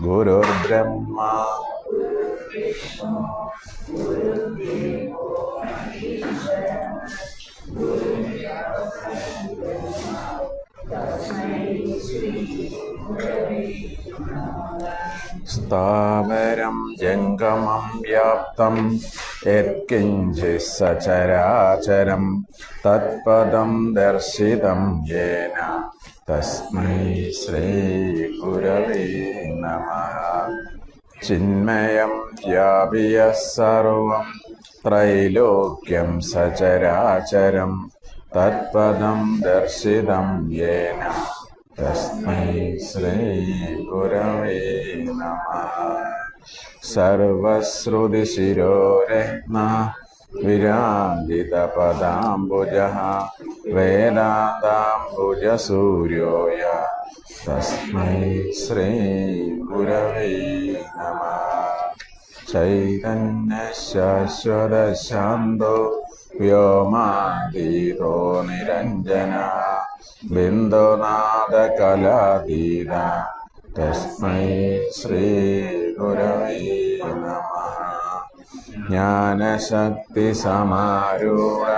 ഗുരുർബ്രഹ്മ സ്ഥാവരം ജംഗമം വ്യാപ്തം യത്കിഞ്ചിത് സചരാചരം തത്പദം ദർശിതം യേന തസ്മൈ ശ്രീ ഗുരവേ നമഃ. ചിന്മയം വ്യാപിയ സർവം ത്രൈലോക്യം സചരാചരം തത്പദം ദർശിതം യേന തസ്മൈ ശ്രീ ഗുരവേ നമഃ. സർവശ്രുതിശിരോരത്ന വിരാജിതപദാംബുജഃ വേദാന്താംബുജസൂര്യോയ തസ്മൈ ശ്രീ ഗുരവേ നമഃ. ചൈതന്യശാശ്വതശാന്തോ വ്യോമാതീതോ നിരഞ്ജനഃ ബിന്ദുനാദകലാതീത തസ്മൈ ശ്രീ ഗുരവേ നമഃ. ജ്ഞാനശക്തിസമാരൂഢ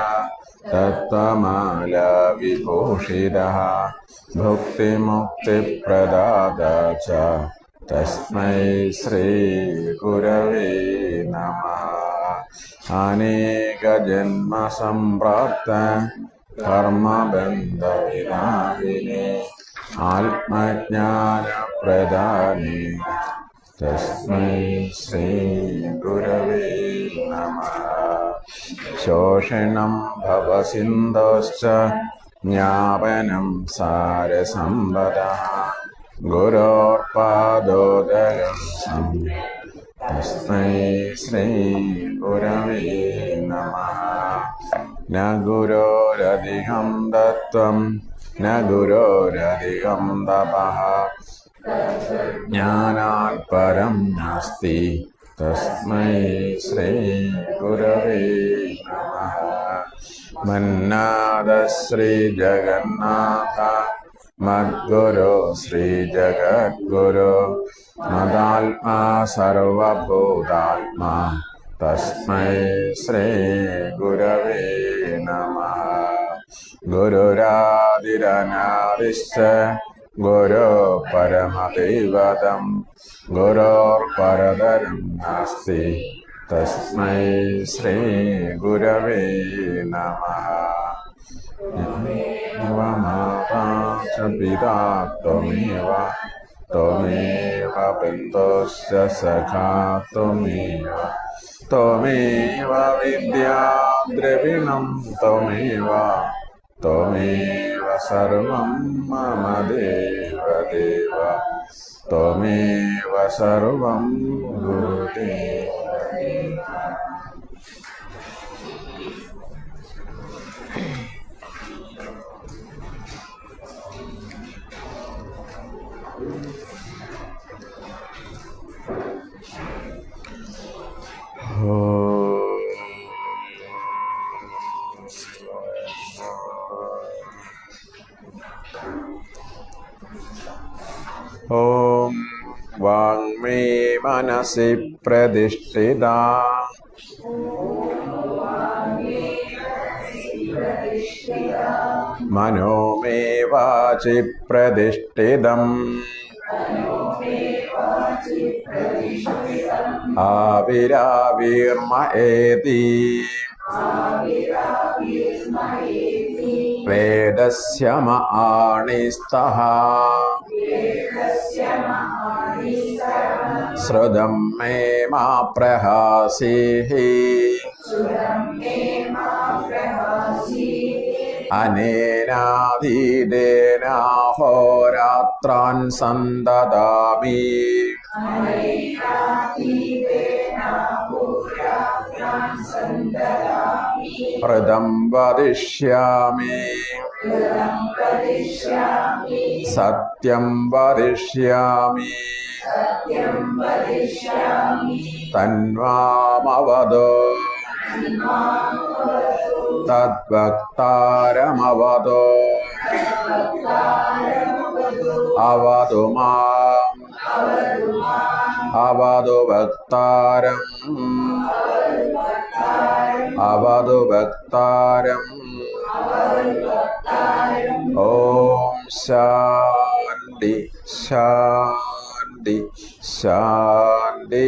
തത്വമാല വിഭൂഷിതഃ ഭുക്തിമുക്തിപ്രദാത ച തസ്മൈ ശ്രീ ഗുരവേ നമഃ. അനേകജന്മസമ്പ്രാപ്ത കർമ്മബന്ധവിനാശിനേ ആത്മജ്ഞാനപ്രദാനേ തസ്മൈ ശ്രീ ഗുരവേ നമഃ. ശോഷണം ഭവസിന്ധോശ്ച ജ്ഞാപനം സാരസമ്പദഃ ഗുരോർപാദോദയം തസ്മൈ ശ്രീ ഗുരവേ നമഃ. ന ഗുരോരധികം തത്വം ന ഗുരോരധികം തപഃ ജ്ഞാനാത് പരം നാസ്തി തസ്മൈ ശ്രീ ഗുരവേ നമഃ. മന്നാദ ശ്രീ ജഗന്നാഥ മദ്ഗുരു ശ്രീ ജഗദ്ഗുരു മദാത്മാ സർവഭൂതാത്മാ തസ്മൈ ശ്രീ ഗുരവേ നമഃ. ഗുരുരാദിരനാദിശ്ച ഗുരു പരമദൈവതം ഗുരോർപരതരം നാസ്തി തസ്മൈ ശ്രീ ഗുരവേ നമഃ. മാതാ ച പിതാ ത്വമേവ ത്വമേവ ബന്ധുശ്ച സഖാ ത്വമേവ ത്വമേവ വിദ്യാ ദ്രവിണം ത്വമേവ ത്വമേവ സർവം മമ ദേവദേവ ത്വമേവ സർവം ഗുരുദേവ. ഓം വാങ്മേ മനസി പ്രതിഷ്ഠിതാ മനോ മേ വാചി പ്രതിഷ്ഠിതം ആവിരാവിർമ ഏതി വേദസ്യ മആണിസ്തഃ ശ്രുതം മേ മാ പ്രഹാസീഃ അനേനാധീതേനാഹോരാത്രാൻ സന്തതാമി ഹൃദം വദിഷ്യാമി സത്യം വദിഷ്യാമി തന്വാമവദോ തദ്വക്താരമവദോ അവതു മാം അവതു ഭക്താരം അവതു ഭക്താരം. ഓം ശാന്തി ശാന്തി ശാന്തി.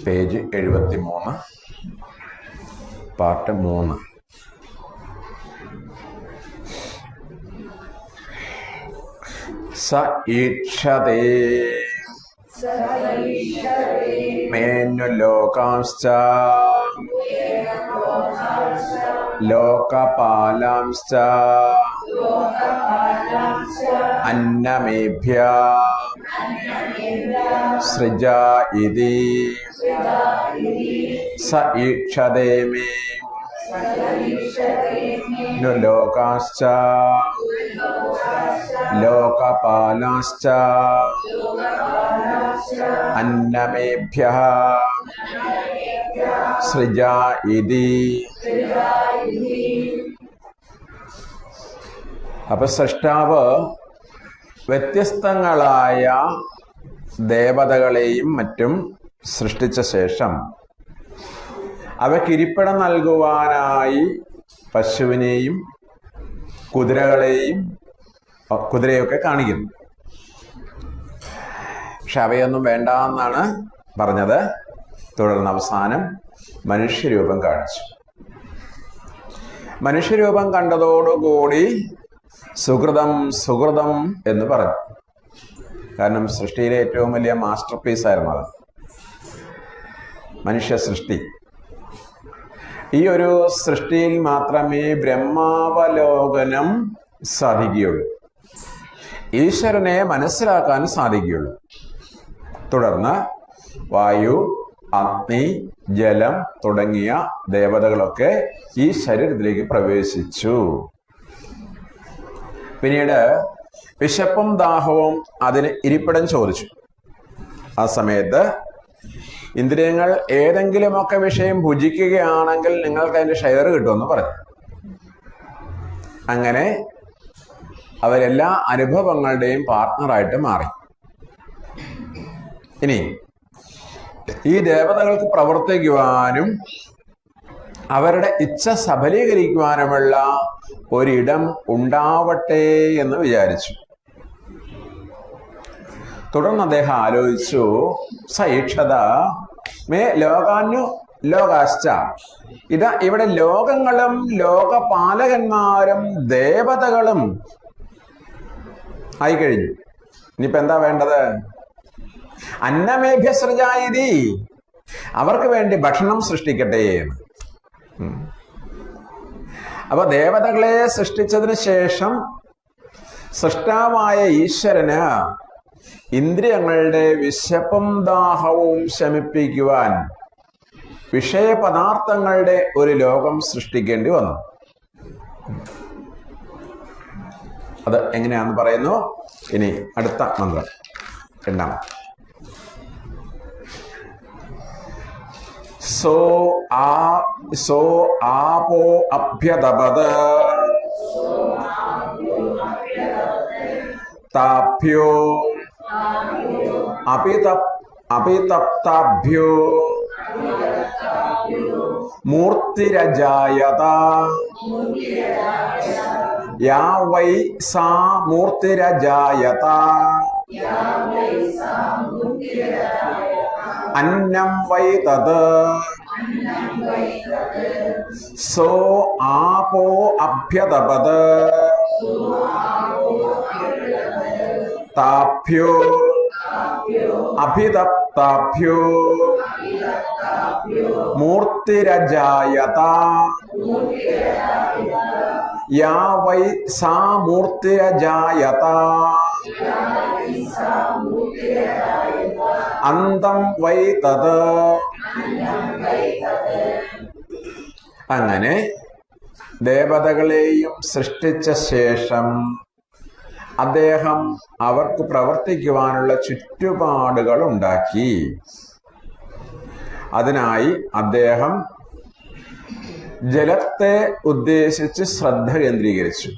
Page 73, part 3. സ ഈക്ഷതേ മേനു ലോകാംശ്ച ലോകപാലാംശ്ച അന്നമേഭ്യ സൃജ ഇതി. സ ഈക്ഷതേ മേനു ലോകാംശ്ച ലോകപാലാംശ്ച അന്നമേഭ്യഃ സൃജ ഇതി. അപ്പൊ സൃഷ്ടാവ് വ്യത്യസ്തങ്ങളായ ദേവതകളെയും മറ്റും സൃഷ്ടിച്ച ശേഷം അവയ്ക്ക് ഇരിപ്പിടം നൽകുവാനായി പശുവിനെയും കുതിരയൊക്കെ കാണിക്കുന്നു. പക്ഷെ അവയൊന്നും വേണ്ട എന്നാണ് പറഞ്ഞത്. തുടർന്ന് അവസാനം മനുഷ്യരൂപം കാണിച്ചു. മനുഷ്യരൂപം കണ്ടതോടുകൂടി സുഹൃതം സുഹൃതം എന്ന് പറഞ്ഞു. കാരണം സൃഷ്ടിയിലെ ഏറ്റവും വലിയ മാസ്റ്റർ പീസ് ആയിരുന്നു അത്, മനുഷ്യ സൃഷ്ടി. ഈ ഒരു സൃഷ്ടിയിൽ മാത്രമേ ബ്രഹ്മാവലോകനം സാധിക്കുകയുള്ളൂ, ഈശ്വരനെ മനസ്സിലാക്കാൻ സാധിക്കുകയുള്ളൂ. തുടർന്ന് വായു, അഗ്നി, ജലം തുടങ്ങിയ ദേവതകളൊക്കെ ഈ ശരീരത്തിലേക്ക് പ്രവേശിച്ചു. പിന്നീട് വിശപ്പും ദാഹവും അതിന് ഇരിപ്പിടം ചോദിച്ചു. ആ സമയത്ത് ഇന്ദ്രിയങ്ങൾ ഏതെങ്കിലുമൊക്കെ വിഷയം ഭുജിക്കുകയാണെങ്കിൽ നിങ്ങൾക്ക് അതിന്റെ ഷെയർ കിട്ടുമെന്ന് പറഞ്ഞു. അങ്ങനെ അവരെല്ലാ അനുഭവങ്ങളുടെയും പാർട്ട്ണറായിട്ട് മാറി. ഇനി ഈ ദേവതകൾക്ക് പ്രവർത്തിക്കുവാനും അവരുടെ ഇച്ഛ സഫലീകരിക്കുവാനുമുള്ള ഒരിടം ഉണ്ടാവട്ടെ എന്ന് വിചാരിച്ചു. തുടർന്ന് അദ്ദേഹം ആലോചിച്ചു, സൈക്ഷത മേ ലോകാനു ലോകാശ്ച. ഇതാ ഇവിടെ ലോകങ്ങളും ലോകപാലകന്മാരും ദേവതകളും ആയിക്കഴിഞ്ഞു. ഇനിയിപ്പോ എന്താ വേണ്ടത്? അന്നമേഭ്യസൃജായിതി, അവർക്ക് വേണ്ടി ഭക്ഷണം സൃഷ്ടിക്കട്ടെ. അപ്പൊ ദേവതകളെ സൃഷ്ടിച്ചതിന് ശേഷം സൃഷ്ടാവായ ഈശ്വരന് ഇന്ദ്രിയങ്ങളുടെ വിശപ്പും ദാഹവും ശമിപ്പിക്കുവാൻ വിഷയപദാർത്ഥങ്ങളുടെ ഒരു ലോകം സൃഷ്ടിക്കേണ്ടി വന്നു. അത് എങ്ങനെയാന്ന് പറയുന്നു ഇനി അടുത്ത മന്ത്രം. രണ്ടാം സോ ആപോ അഭ്യതപത് താഭ്യോ അപിതപ്താഭ്യോ മൂർത്തിരജായത. യാ വൈ സാ മൂർത്തിരജായത അന്നം വൈ തത്. സോ ആപോ അഭ്യതപത് താഭ്യോ അഭിതപ്താഭ്യോ മൂർത്തിരജായത. യാ വൈ സാ മൂർത്തിരജായത അന്തം വൈ തത്. അങ്ങനെ ദേവതകളെയും സൃഷ്ടിച്ച ശേഷം അദ്ദേഹം അവർക്ക് പ്രവർത്തിക്കുവാനുള്ള ചുറ്റുപാടുകൾ ഉണ്ടാക്കി. അതിനായി അദ്ദേഹം ജലത്തെ ഉദ്ദേശിച്ച് ശ്രദ്ധ കേന്ദ്രീകരിച്ചു.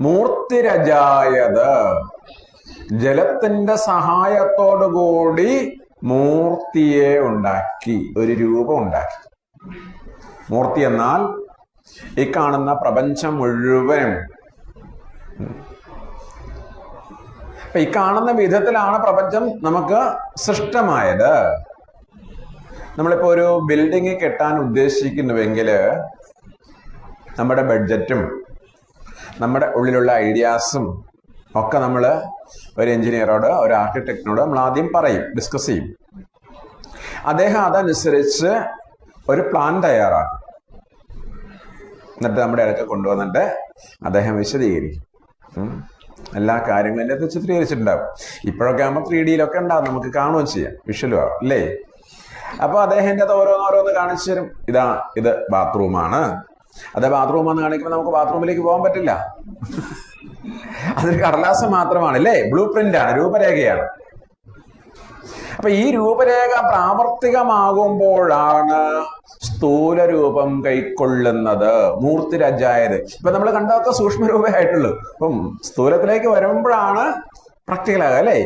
മൂർത്തിരജായത്, ജലത്തിന്റെ സഹായത്തോടുകൂടി മൂർത്തിയെ ഉണ്ടാക്കി, ഒരു രൂപം ഉണ്ടാക്കി. മൂർത്തി എന്നാൽ ഈ കാണുന്ന പ്രപഞ്ചം മുഴുവനും. ഈ കാണുന്ന വിധത്തിലാണ് പ്രപഞ്ചം നമുക്ക് സൃഷ്ടമായത്. നമ്മളിപ്പോ ഒരു ബിൽഡിംഗ് കെട്ടാൻ ഉദ്ദേശിക്കുന്നുവെങ്കിൽ നമ്മുടെ ബഡ്ജറ്റും നമ്മുടെ ഉള്ളിലുള്ള ഐഡിയാസും ഒക്കെ നമ്മൾ ഒരു എഞ്ചിനീയറോട്, ഒരു ആർക്കിടെക്റ്റിനോട് നമ്മൾ ആദ്യം പറയും, ഡിസ്കസ് ചെയ്യും. അദ്ദേഹം അതനുസരിച്ച് ഒരു പ്ലാൻ തയ്യാറാക്കും. എന്നിട്ട് നമ്മുടെ അടുക്ക കൊണ്ടുവന്നിട്ട് അദ്ദേഹം വിശദീകരിക്കും. എല്ലാ കാര്യങ്ങളും എൻ്റെ അടുത്ത് ചിത്രീകരിച്ചിട്ടുണ്ടാവും. ഇപ്പോഴൊക്കെ ആകുമ്പോൾ 3D ഉണ്ടാവും, നമുക്ക് കാണുകയും ചെയ്യാം, വിഷ്വലും ആവും അല്ലേ. അപ്പൊ അദ്ദേഹം എൻ്റെ അത് ഓരോന്നോരോന്ന് കാണിച്ചു തരും. ഇത് ബാത്റൂമാണ്. അത് ബാത്റൂമാണെന്ന് കാണിക്കുമ്പോൾ നമുക്ക് ബാത്റൂമിലേക്ക് പോകാൻ പറ്റില്ല. അതൊരു കടലാസം മാത്രമാണ് അല്ലേ, ബ്ലൂ പ്രിന്റ് ആണ്, രൂപരേഖയാണ്. അപ്പൊ ഈ രൂപരേഖ പ്രാവർത്തികമാകുമ്പോഴാണ് സ്ഥൂല രൂപം കൈക്കൊള്ളുന്നത്, മൂർത്തിരജായത്. ഇപ്പൊ നമ്മൾ കണ്ടതൊക്കെ സൂക്ഷ്മരൂപമായിട്ടുള്ളൂ. അപ്പം സ്ഥൂലത്തിലേക്ക് വരുമ്പോഴാണ് പ്രാക്ടിക്കലാകുക അല്ലേ.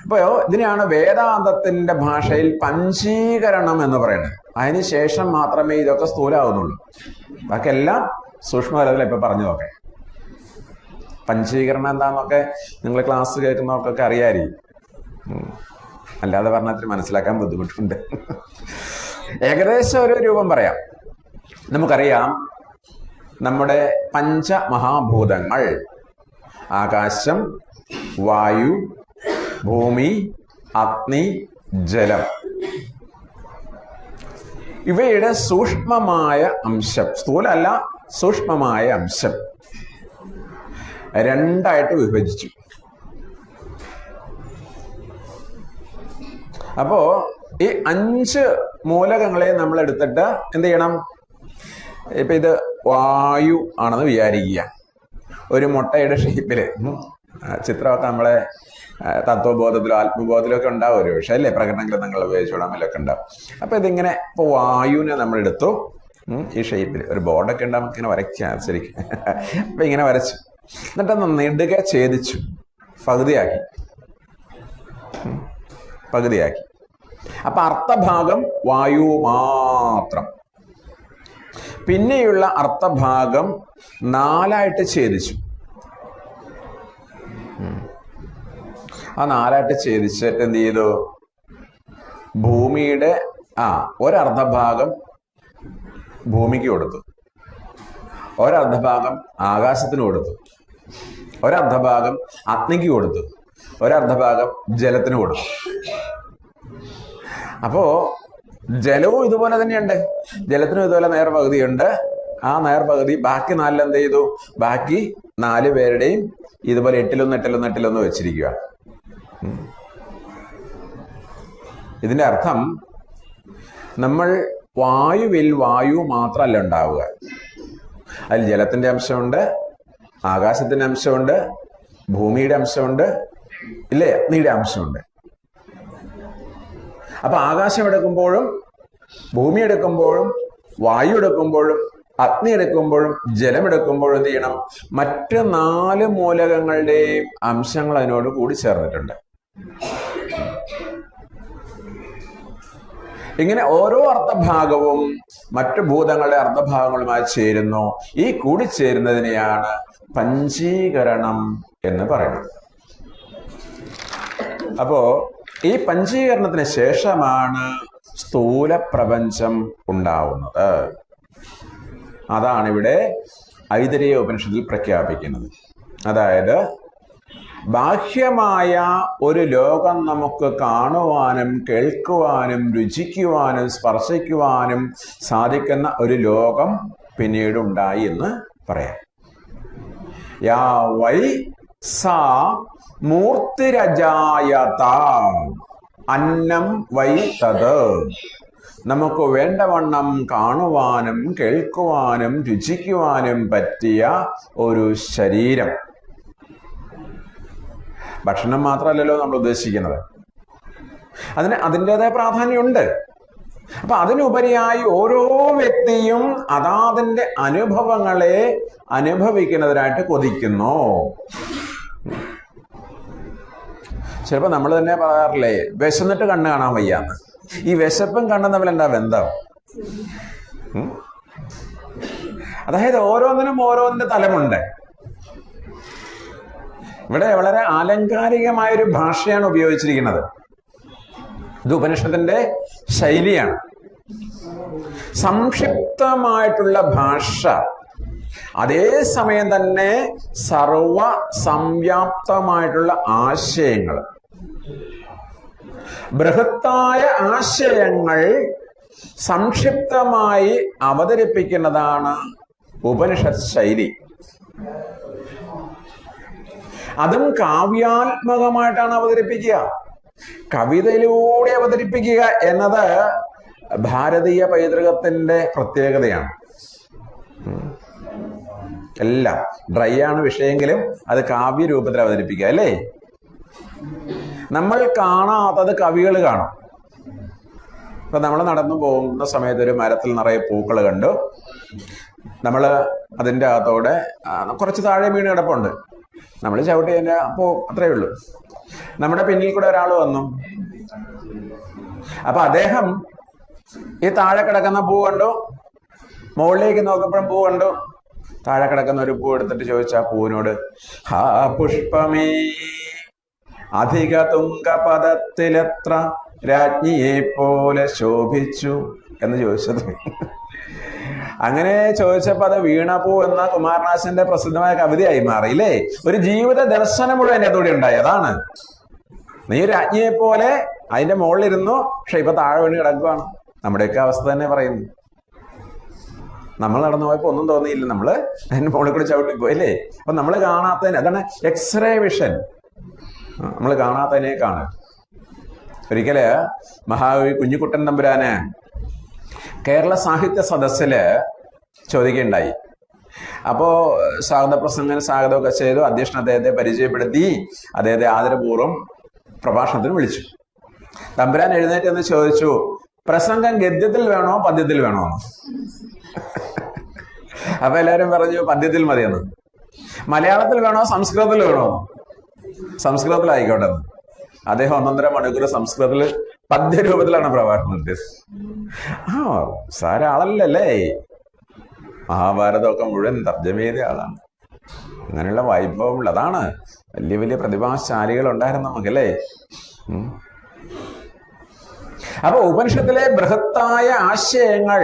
അപ്പൊ ഇതിനെയാണ് വേദാന്തത്തിന്റെ ഭാഷയിൽ പഞ്ചീകരണം എന്ന് പറയുന്നത്. അതിനുശേഷം മാത്രമേ ഇതൊക്കെ സ്ഥൂലമാകുന്നുള്ളൂ. ബാക്കിയെല്ലാം സൂക്ഷ്മതലത്തിൽ ഇപ്പൊ പറഞ്ഞതൊക്കെ. പഞ്ചീകരണം എന്താന്നൊക്കെ നിങ്ങൾ ക്ലാസ് കേൾക്കുന്നവർക്കൊക്കെ അറിയാമായിരിക്കും. അല്ലാതെ പറഞ്ഞാൽ മനസ്സിലാക്കാൻ ബുദ്ധിമുട്ടുണ്ട്. ഏകദേശം ഒരു രൂപം പറയാം. നമുക്കറിയാം, നമ്മുടെ പഞ്ചമഹാഭൂതങ്ങൾ ആകാശം, വായു, ഭൂമി, അഗ്നി, ജലം, ഇവയുടെ സൂക്ഷ്മമായ അംശം, സ്ഥൂലല്ല സൂക്ഷ്മമായ അംശം രണ്ടായിട്ട് വിഭജിച്ചു. അപ്പോ ഈ 5 മൂലകങ്ങളെ നമ്മൾ എടുത്തിട്ട് എന്ത് ചെയ്യണം? ഇപ്പൊ ഇത് വായു ആണെന്ന് വിചാരിക്കുക. ഒരു മുട്ടയുടെ ഷേപ്പില് ചിത്രമൊക്കെ നമ്മളെ തത്വബോധത്തിലോ ആത്മബോധത്തിലോ ഒക്കെ ഉണ്ടാവും, പക്ഷെ അല്ലേ, പ്രകടന ഗ്രന്ഥങ്ങൾ ഉപയോഗിച്ചുകൂടാമല്ലൊക്കെ ഉണ്ടാവും. അപ്പൊ ഇതിങ്ങനെ ഇപ്പൊ വായുവിനെ നമ്മൾ എടുത്തു, ഈ ഷേപ്പിൽ ഒരു ബോർഡൊക്കെ ഉണ്ടാവും, ഇങ്ങനെ വരയ്ക്കാം ശരിക്കും. അപ്പൊ ഇങ്ങനെ വരച്ചു, എന്നിട്ടൊന്ന് നെടുക ഛേദിച്ചു, പകുതിയാക്കി. അപ്പൊ അർത്ഥഭാഗം വായു മാത്രം. പിന്നെയുള്ള അർത്ഥഭാഗം 4ആയിട്ട് ഛേദിച്ചു. ആ 4ആയിട്ട് ഛേദിച്ചിട്ട് എന്ത് ചെയ്തു? ഭൂമിയുടെ ഒരർദ്ധഭാഗം ഭൂമിക്ക് കൊടുത്തു, ഒരർദ്ധഭാഗം ആകാശത്തിന് കൊടുത്തു, ഒരർദ്ധഭാഗം അഗ്നിക്ക് കൊടുത്തു, ഒരർദ്ധഭാഗം ജലത്തിന് കൊടുത്തു. അപ്പോ ജലവും ഇതുപോലെ തന്നെയുണ്ട്, ജലത്തിനും ഇതുപോലെ നേർപകുതിയുണ്ട്. ആ നേർപകുതി ബാക്കി 4 എന്ത് ചെയ്തു? ബാക്കി 4 പേരുടെയും ഇതുപോലെ 8 വെച്ചിരിക്കുക. ഇതിന്റെ അർത്ഥം, നമ്മൾ വായുവിൽ വായു മാത്രമല്ല ഉണ്ടാവുക, അതിൽ ജലത്തിന്റെ അംശമുണ്ട്, ആകാശത്തിന്റെ അംശമുണ്ട്, ഭൂമിയുടെ അംശമുണ്ട്, ഇല്ലേ, അഗ്നിയുടെ അംശമുണ്ട്. അപ്പൊ ആകാശം എടുക്കുമ്പോഴും ഭൂമി എടുക്കുമ്പോഴും വായു എടുക്കുമ്പോഴും അഗ്നി എടുക്കുമ്പോഴും ജലമെടുക്കുമ്പോഴും എന്ത് ചെയ്യണം? മറ്റ് 4 മൂലകങ്ങളുടെയും അംശങ്ങൾ അതിനോട് കൂടി ചേർന്നിട്ടുണ്ട്. ഇങ്ങനെ ഓരോ അർത്ഥഭാഗവും മറ്റു ഭൂതങ്ങളുടെ അർത്ഥഭാഗങ്ങളുമായി ചേരുന്നു. ഈ കൂടിച്ചേരുന്നതിനെയാണ് പഞ്ചീകരണം എന്ന് പറയുന്നത്. അപ്പോ ഈ പഞ്ചീകരണത്തിന് ശേഷമാണ് സ്ഥൂല പ്രപഞ്ചം ഉണ്ടാവുന്നത്. അതാണ് ഇവിടെ ഐതരേയ ഉപനിഷത്തിൽ പ്രഖ്യാപിക്കുന്നത്. അതായത് ബാഹ്യമായ ഒരു ലോകം നമുക്ക് കാണുവാനും കേൾക്കുവാനും രുചിക്കുവാനും സ്പർശിക്കുവാനും സാധിക്കുന്ന ഒരു ലോകം പിന്നീട് ഉണ്ടായി എന്ന് പറയാം. യാ വൈ സാ മൂർത്തിരജായത അന്നം വൈ തത്. നമുക്ക് വേണ്ടവണ്ണം കാണുവാനും കേൾക്കുവാനും രുചിക്കുവാനും പറ്റിയ ഒരു ശരീരം. ഭക്ഷണം മാത്രമല്ലല്ലോ നമ്മൾ ഉദ്ദേശിക്കുന്നത്, അതിന് അതിൻ്റെതായ പ്രാധാന്യമുണ്ട്. അപ്പൊ അതിനുപരിയായി ഓരോ വ്യക്തിയും അതാതിന്റെ അനുഭവങ്ങളെ അനുഭവിക്കുന്നതിനായിട്ട് കൊതിക്കുന്നു. ചിലപ്പോ നമ്മൾ തന്നെ പറയാറില്ലേ, വിശന്നിട്ട് കണ്ണ് കാണാൻ വയ്യാന്ന്. ഈ വിശപ്പും കണ്ണും തമ്മിൽ എന്താ ബന്ധം? അതായത് ഓരോന്നിനും ഓരോന്നിന്റെ തലമുണ്ട്. ഇവിടെ വളരെ ആലങ്കാരികമായൊരു ഭാഷയാണ് ഉപയോഗിച്ചിരിക്കുന്നത്. ഇത് ഉപനിഷത്തിന്റെ ശൈലിയാണ്. സംക്ഷിപ്തമായിട്ടുള്ള ഭാഷ, അതേസമയം തന്നെ സർവ സംവ്യാപ്തമായിട്ടുള്ള ആശയങ്ങൾ, ബൃഹത്തായ ആശയങ്ങൾ സംക്ഷിപ്തമായി അവതരിപ്പിക്കുന്നതാണ് ഉപനിഷത്ത് ശൈലി. അതും കാവ്യാത്മകമായിട്ടാണ് അവതരിപ്പിക്കുക, കവിതയിലൂടെ അവതരിപ്പിക്കുക എന്നത് ഭാരതീയ പൈതൃകത്തിന്റെ പ്രത്യേകതയാണ്. എല്ലാം ഡ്രൈ ആണ് വിഷയെങ്കിലും അത് കാവ്യരൂപത്തിൽ അവതരിപ്പിക്കുക, അല്ലേ? നമ്മൾ കാണാത്തത് കവികൾ കാണും. ഇപ്പൊ നമ്മൾ നടന്നു പോകുന്ന സമയത്ത് ഒരു മരത്തിൽ നിറയെ പൂക്കൾ കണ്ടു. നമ്മൾ അതിൻ്റെ അകത്തോടെ കുറച്ച് താഴെ വീണ് കിടപ്പുണ്ട്. നമ്മൾ ചവിട്ടി അതിൻ്റെ പൂ, അത്രയേ ഉള്ളൂ. നമ്മുടെ പിന്നിൽ കൂടെ ഒരാൾ വന്നു. അപ്പൊ അദ്ദേഹം ഈ താഴെ കിടക്കുന്ന പൂ കണ്ടു, മുകളിലേക്ക് നോക്കപ്പോഴും പൂ കണ്ടു. താഴെ കിടക്കുന്ന ഒരു പൂ എടുത്തിട്ട് ചോദിച്ച ആ പൂവിനോട്, ഹാ പുഷ്പമേ അധിക തുങ്കപദത്തിലെത്ര രാജ്ഞിയെ പോലെ ശോഭിച്ചു എന്ന് ചോദിച്ചത്. അങ്ങനെ ചോദിച്ചപ്പോ അത് വീണപൂ എന്ന കുമാരനാശന്റെ പ്രസിദ്ധമായ കവിതയായി മാറിയില്ലേ? ഒരു ജീവിത ദർശനം മുഴുവൻ അതോടെ ഉണ്ടായി. അതാണ്, നീ രാജ്ഞിയെ പോലെ അതിന്റെ മുകളിലിരുന്നു, പക്ഷെ ഇപ്പൊ താഴെ വീണ് കിടക്കുവാണ്. നമ്മുടെയൊക്കെ അവസ്ഥ തന്നെ പറയുന്നു. നമ്മൾ നടന്നു പോയപ്പോ ഒന്നും തോന്നിയില്ല, നമ്മള് അതിന്റെ മുകളിൽ കൂടെ ചവിട്ടിപ്പോയി, അല്ലേ? അപ്പൊ നമ്മൾ കാണാത്തതിന്, അതാണ് എക്സ്റേ വിഷൻ. നമ്മൾ കാണാത്തതിനെ കാണുക. ഒരിക്കല് മഹാകവി കുഞ്ഞിക്കുട്ടൻ തമ്പുരാന് കേരള സാഹിത്യ സദസ്സില് ചോദിക്കുകയുണ്ടായി. അപ്പോ സ്വാഗത പ്രസംഗം സ്വാഗതമൊക്കെ ചെയ്തു. അധ്യക്ഷൻ അദ്ദേഹത്തെ പരിചയപ്പെടുത്തി, അദ്ദേഹത്തെ ആദരപൂർവ്വം പ്രഭാഷണത്തിന് വിളിച്ചു. തമ്പുരാൻ എഴുന്നേറ്റ് എന്ന് ചോദിച്ചു, പ്രസംഗം ഗദ്യത്തിൽ വേണോ പദ്യത്തിൽ വേണോ എന്ന്. അപ്പൊ എല്ലാവരും പറഞ്ഞു പദ്യത്തിൽ മതിയെന്ന്. മലയാളത്തിൽ വേണോ സംസ്കൃതത്തിൽ വേണോ? സംസ്കൃതത്തിലായിക്കോട്ടെ. അദ്ദേഹം 1.5 മണിക്കൂർ സംസ്കൃതത്തിൽ പദ്യരൂപത്തിലാണ് പ്രഭാഷണം നടത്തിയത്. സാര ആളല്ലേ, മഹാഭാരതമൊക്കെ മുഴുവൻ തർജ്ജമ ചെയ്ത ആളാണ്. അങ്ങനെയുള്ള വൈഭവമുള്ള, അതാണ് വലിയ വലിയ പ്രതിഭാശാലികൾ ഉണ്ടായിരുന്നു നമുക്കല്ലേ. അപ്പൊ ഉപനിഷത്തിലെ ബൃഹത്തായ ആശയങ്ങൾ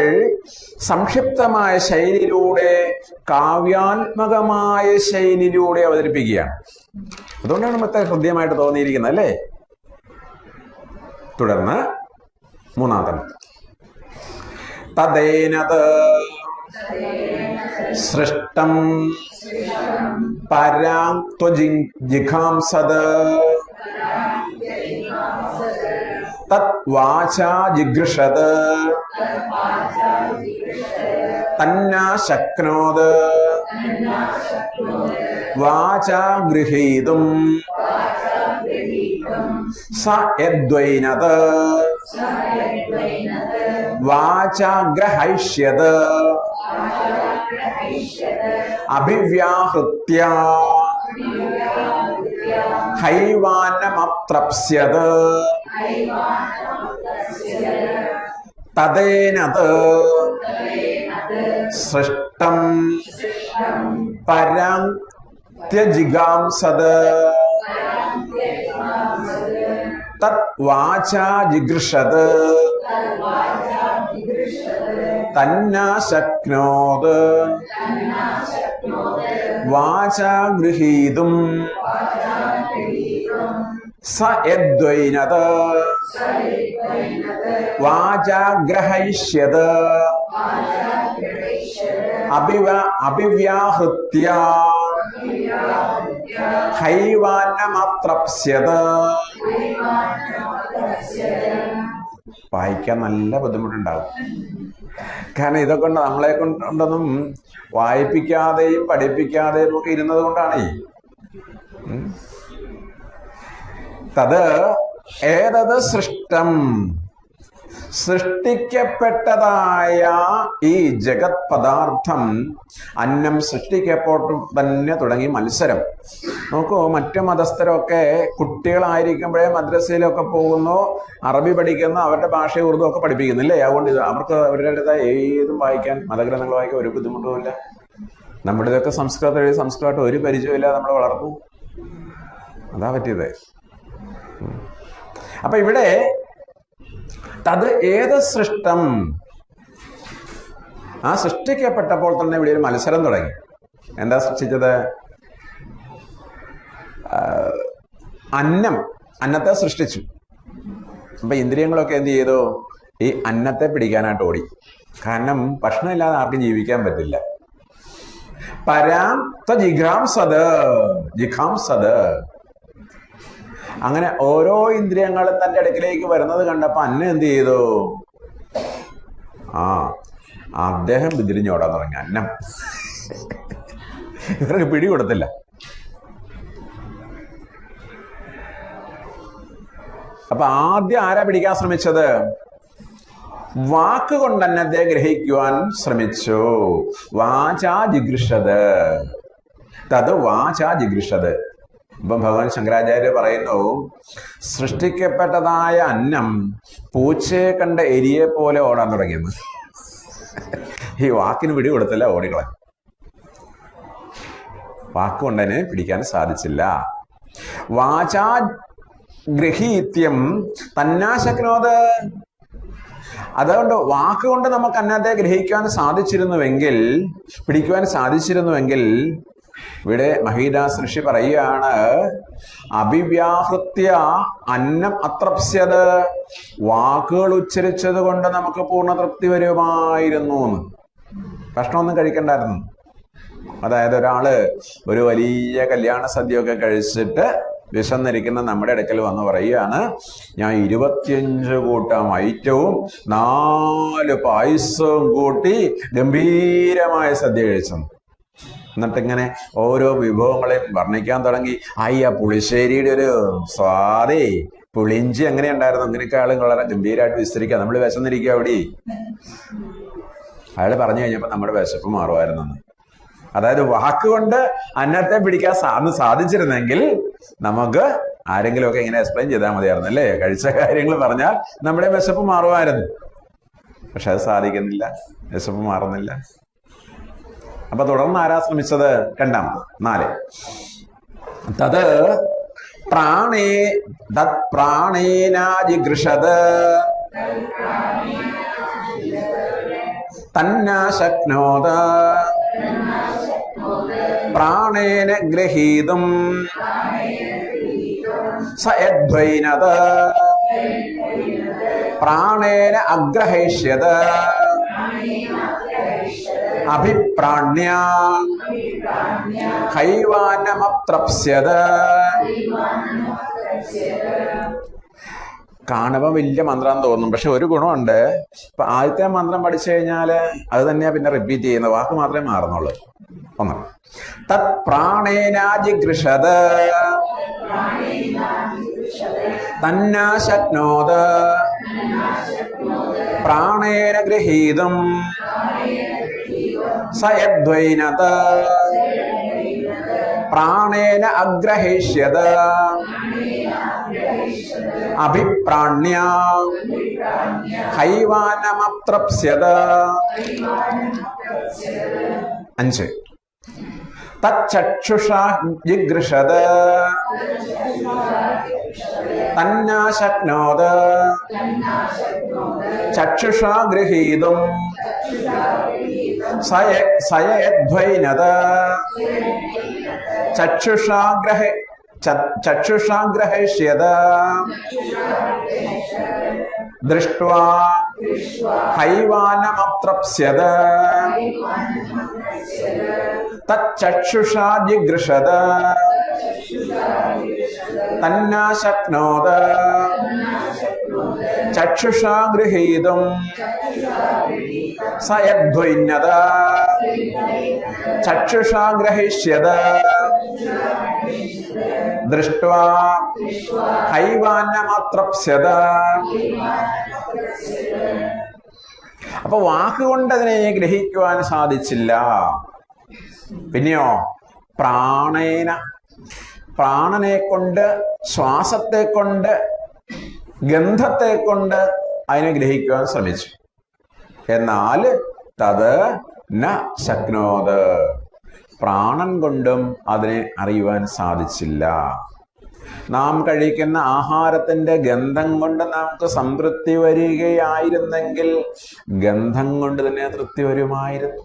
സംക്ഷിപ്തമായ ശൈലിയിലൂടെ, കാവ്യാത്മകമായ ശൈലിയിലൂടെ അവതരിപ്പിക്കുകയാണ്. അതുകൊണ്ടാണ് നമുക്ക് ഹൃദ്യമായിട്ട് തോന്നിയിരിക്കുന്നത്, അല്ലേ? തുടർന്ന് 3-ാമത്തെ തദേനത് സൃഷ്ടം പരാം ത്വജിഘാംസത് തത് വാചാ ജിഗൃഷത് തന്നാ ശക്നോത് വാചാ ഗൃഹീതും സ യദ്വൈനത് വാചാ ഗ്രഹൈഷ്യത് അഭിവ്യാഹൃത്യ ഹൈവാനമത്രപ്സ്യത് തദേനത് സൃഷ്ടം പരം ത്യജിഗാംസത് തത് വാചാ ജിഗൃഷത് തന്നാ ശക്നോത് വാചാ ഗൃഹീതും സ യദ്വൈനത് വാചാ ഗ്രഹൈഷ്യത് അഭിവ്യാഹൃത്യ ഹൈവാനമത്രപ്സ്യത്. വായിക്കാൻ നല്ല ബുദ്ധിമുട്ടുണ്ടാവും. കാരണം ഇതൊക്കെ നമ്മളെ കൊണ്ടൊന്നും വായിപ്പിക്കാതെയും പഠിപ്പിക്കാതെയും ഒക്കെ ഇരുന്നത് കൊണ്ടാണ്. തത് ഏതത് സൃഷ്ടം, സൃഷ്ടിക്കപ്പെട്ടതായ ഈ ജഗത് പദാർത്ഥം അന്നം സൃഷ്ടിക്കപ്പോൾ തന്നെ തുടങ്ങി മത്സരം. നോക്കൂ, മറ്റു മതസ്ഥരൊക്കെ കുട്ടികളായിരിക്കുമ്പോഴേ മദ്രസയിലൊക്കെ പോകുന്നു, അറബി പഠിക്കുന്നു, അവരുടെ ഭാഷ ഉറുദു ഒക്കെ പഠിപ്പിക്കുന്നില്ലേ. അതുകൊണ്ട് അവർക്ക് അവരുടെ ഏതും വായിക്കാൻ, മതഗ്രന്ഥങ്ങൾ വായിക്കാൻ ഒരു ബുദ്ധിമുട്ടുമില്ല. നമ്മുടെ ഇതൊക്കെ സംസ്കൃതമായിട്ട് ഒരു പരിചയമില്ല, നമ്മൾ വളർന്നു. അതാ പറ്റിയത്. അപ്പൊ ഇവിടെ തത് ഏത് സൃഷ്ടം, ആ സൃഷ്ടിക്കപ്പെട്ടപ്പോൾ തന്നെ ഇവിടെ ഒരു മത്സരം തുടങ്ങി. എന്താ സൃഷ്ടിച്ചത്? അന്നത്തെ സൃഷ്ടിച്ചു. അപ്പൊ ഇന്ദ്രിയങ്ങളൊക്കെ എന്ത് ചെയ്തു? ഈ അന്നത്തെ പിടിക്കാനായിട്ട് ഓടി. കാരണം ഭക്ഷണം ഇല്ലാതെ ആർക്കും ജീവിക്കാൻ പറ്റില്ല. പരാം ജിഘാംസത്. അങ്ങനെ ഓരോ ഇന്ദ്രിയങ്ങളും തന്റെ അടുക്കിലേക്ക് വരുന്നത് കണ്ടപ്പോ അന്നം എന്ത് ചെയ്തു? അദ്ദേഹം ബിന്തിരിഞ്ഞോടാൻ തുടങ്ങി. അന്നം ഇവർക്ക് പിടി കൊടുത്തില്ല. അപ്പൊ ആദ്യം ആരാ പിടിക്കാൻ ശ്രമിച്ചത്? വാക്കുകൊണ്ട് അന്നത്തെ ഗ്രഹിക്കുവാൻ ശ്രമിച്ചു. വാചാ ജിഗൃഷത്, തത് വാചാ ജിഗൃഷത്. ഇപ്പം ഭഗവാൻ ശങ്കരാചാര്യ പറയുന്നു, സൃഷ്ടിക്കപ്പെട്ടതായ അന്നം പൂച്ചയെ കണ്ട എരിയെ പോലെ ഓടാൻ തുടങ്ങിയെന്ന്. ഈ വാക്കിന് പിടി കൊടുത്തില്ല, ഓടിക്കളെ. വാക്കുകൊണ്ടതിനെ പിടിക്കാൻ സാധിച്ചില്ല. വാചാ ഗ്രഹീത്യം തന്നാശക്നോത്. അതുകൊണ്ട് വാക്കുകൊണ്ട് നമുക്ക് അന്നത്തെ ഗ്രഹിക്കാൻ സാധിച്ചിരുന്നുവെങ്കിൽ, പിടിക്കുവാൻ സാധിച്ചിരുന്നുവെങ്കിൽ, ഇവിടെ മഹീദാസ് ഋഷി പറയുകയാണ്, അഭിവ്യാഹൃത്യ അന്നം അത്രപ്സ്യത്. വാക്കുകൾ ഉച്ചരിച്ചത് കൊണ്ട് നമുക്ക് പൂർണ്ണ തൃപ്തി വരുമായിരുന്നു എന്ന്. ഭക്ഷണമൊന്നും കഴിക്കണ്ടായിരുന്നു. അതായത് ഒരാള് ഒരു വലിയ കല്യാണ സദ്യയൊക്കെ കഴിച്ചിട്ട് വിശന്നിരിക്കുന്ന നമ്മുടെ അടുക്കൽ വന്ന് പറയുകയാണ്, ഞാൻ 25 കൂട്ടം ഐറ്റവും 4 പായസവും കൂട്ടി ഗംഭീരമായ സദ്യ കഴിച്ചു. എന്നിട്ടിങ്ങനെ ഓരോ വിഭവങ്ങളെയും വർണ്ണിക്കാൻ തുടങ്ങി. ആ പുളിശ്ശേരിയുടെ ഒരു സ്വാദേ, പുളിഞ്ചി എങ്ങനെ ഉണ്ടായിരുന്നു, അങ്ങനെയൊക്കെ ആളുകൾ വളരെ ഗംഭീരമായിട്ട് വിസ്തരിക്കുക. നമ്മൾ വിശന്നിരിക്കുക അവിടെ. അയാൾ പറഞ്ഞു കഴിഞ്ഞപ്പോൾ നമ്മുടെ വിശപ്പ് മാറുമായിരുന്നു. അതായത് വാക്കുകൊണ്ട് അന്നത്തെ പിടിക്കാൻ സാധിച്ചിരുന്നെങ്കിൽ നമുക്ക് ആരെങ്കിലുമൊക്കെ ഇങ്ങനെ എക്സ്പ്ലെയിൻ ചെയ്താൽ മതിയായിരുന്നു, അല്ലേ? കഴിച്ച കാര്യങ്ങൾ പറഞ്ഞാൽ നമ്മുടെ വിശപ്പ് മാറുമായിരുന്നു. പക്ഷെ അത് സാധിക്കുന്നില്ല, വിശപ്പ് മാറുന്നില്ല. അപ്പൊ തുടർന്ന് ആരാ ശ്രമിച്ചത്? രണ്ടാമത് 4. തത് പ്രാണേനാജിഗൃഷത് തന്നാശക്നോത പ്രാണേന ഗ്രഹീതും സ യദ്വൈനത പ്രാണേന അഗ്രഹേഷ്യത് അഭിപ്രാണ്യ ഹൈവാനമത്രപ്സ്യത്. കാണുമ്പോൾ വലിയ മന്ത്രം തോന്നും, പക്ഷെ ഒരു ഗുണമുണ്ട്. ഇപ്പൊ ആദ്യത്തെ മന്ത്രം പഠിച്ചു കഴിഞ്ഞാല് അത് തന്നെയാ പിന്നെ റിപ്പീറ്റ് ചെയ്യുന്ന, വാക്ക് മാത്രമേ മാറുന്നുള്ളൂ. 1. തത് പ്രാണേനാജിഗൃഷത് തന്നാശക്നോത് പ്രാണേന ഗൃഹീതും സ യദ്വൈനത പ്രാണേന അഗ്രഹേഷ്യത് അഭിപ്രാണ്യ ഹൈവാനമത്രപ്സ്യത്. 5. തച്ചക്ഷുഷാ ജിഗൃഷത് തന്നാശക്നോത് ചക്ഷുഷാ ഗൃഹീതും സ യദ്വൈനത ചക്ഷുഷാ ഗ്രഹേഷ്യത് ദൃഷ്ട്വാ ഹൈവാനമത്രപ്സ്യത്. തച്ചക്ഷുഷാ ജിഗൃഷത് തന്നാശക്നോത ചക്ഷുഷാ ഗൃഹീതും സ യദ്വൈനത ചക്ഷുഷാ ഗ്രഹിഷ്യത് ദൃഷ്ട്വാ ഹൈവാനമത്രപ്സ്യത് അപ്പൊ വാക്കുകൊണ്ട് അതിനെ ഗ്രഹിക്കുവാൻ സാധിച്ചില്ല. പിന്നെയോ പ്രാണനെ കൊണ്ട്, ശ്വാസത്തെ കൊണ്ട്, ഗന്ധത്തെ കൊണ്ട് അതിനെ ഗ്രഹിക്കുവാൻ ശ്രമിച്ചു. എന്നാൽ തത് ന ശക്നോത്, പ്രാണൻ കൊണ്ടും അതിനെ അറിയുവാൻ സാധിച്ചില്ല. നാം കഴിക്കുന്ന ആഹാരത്തിന്റെ ഗന്ധം കൊണ്ട് നമുക്ക് സംതൃപ്തി വരികയായിരുന്നെങ്കിൽ ഗന്ധം കൊണ്ട് തന്നെ തൃപ്തി വരുമായിരുന്നു.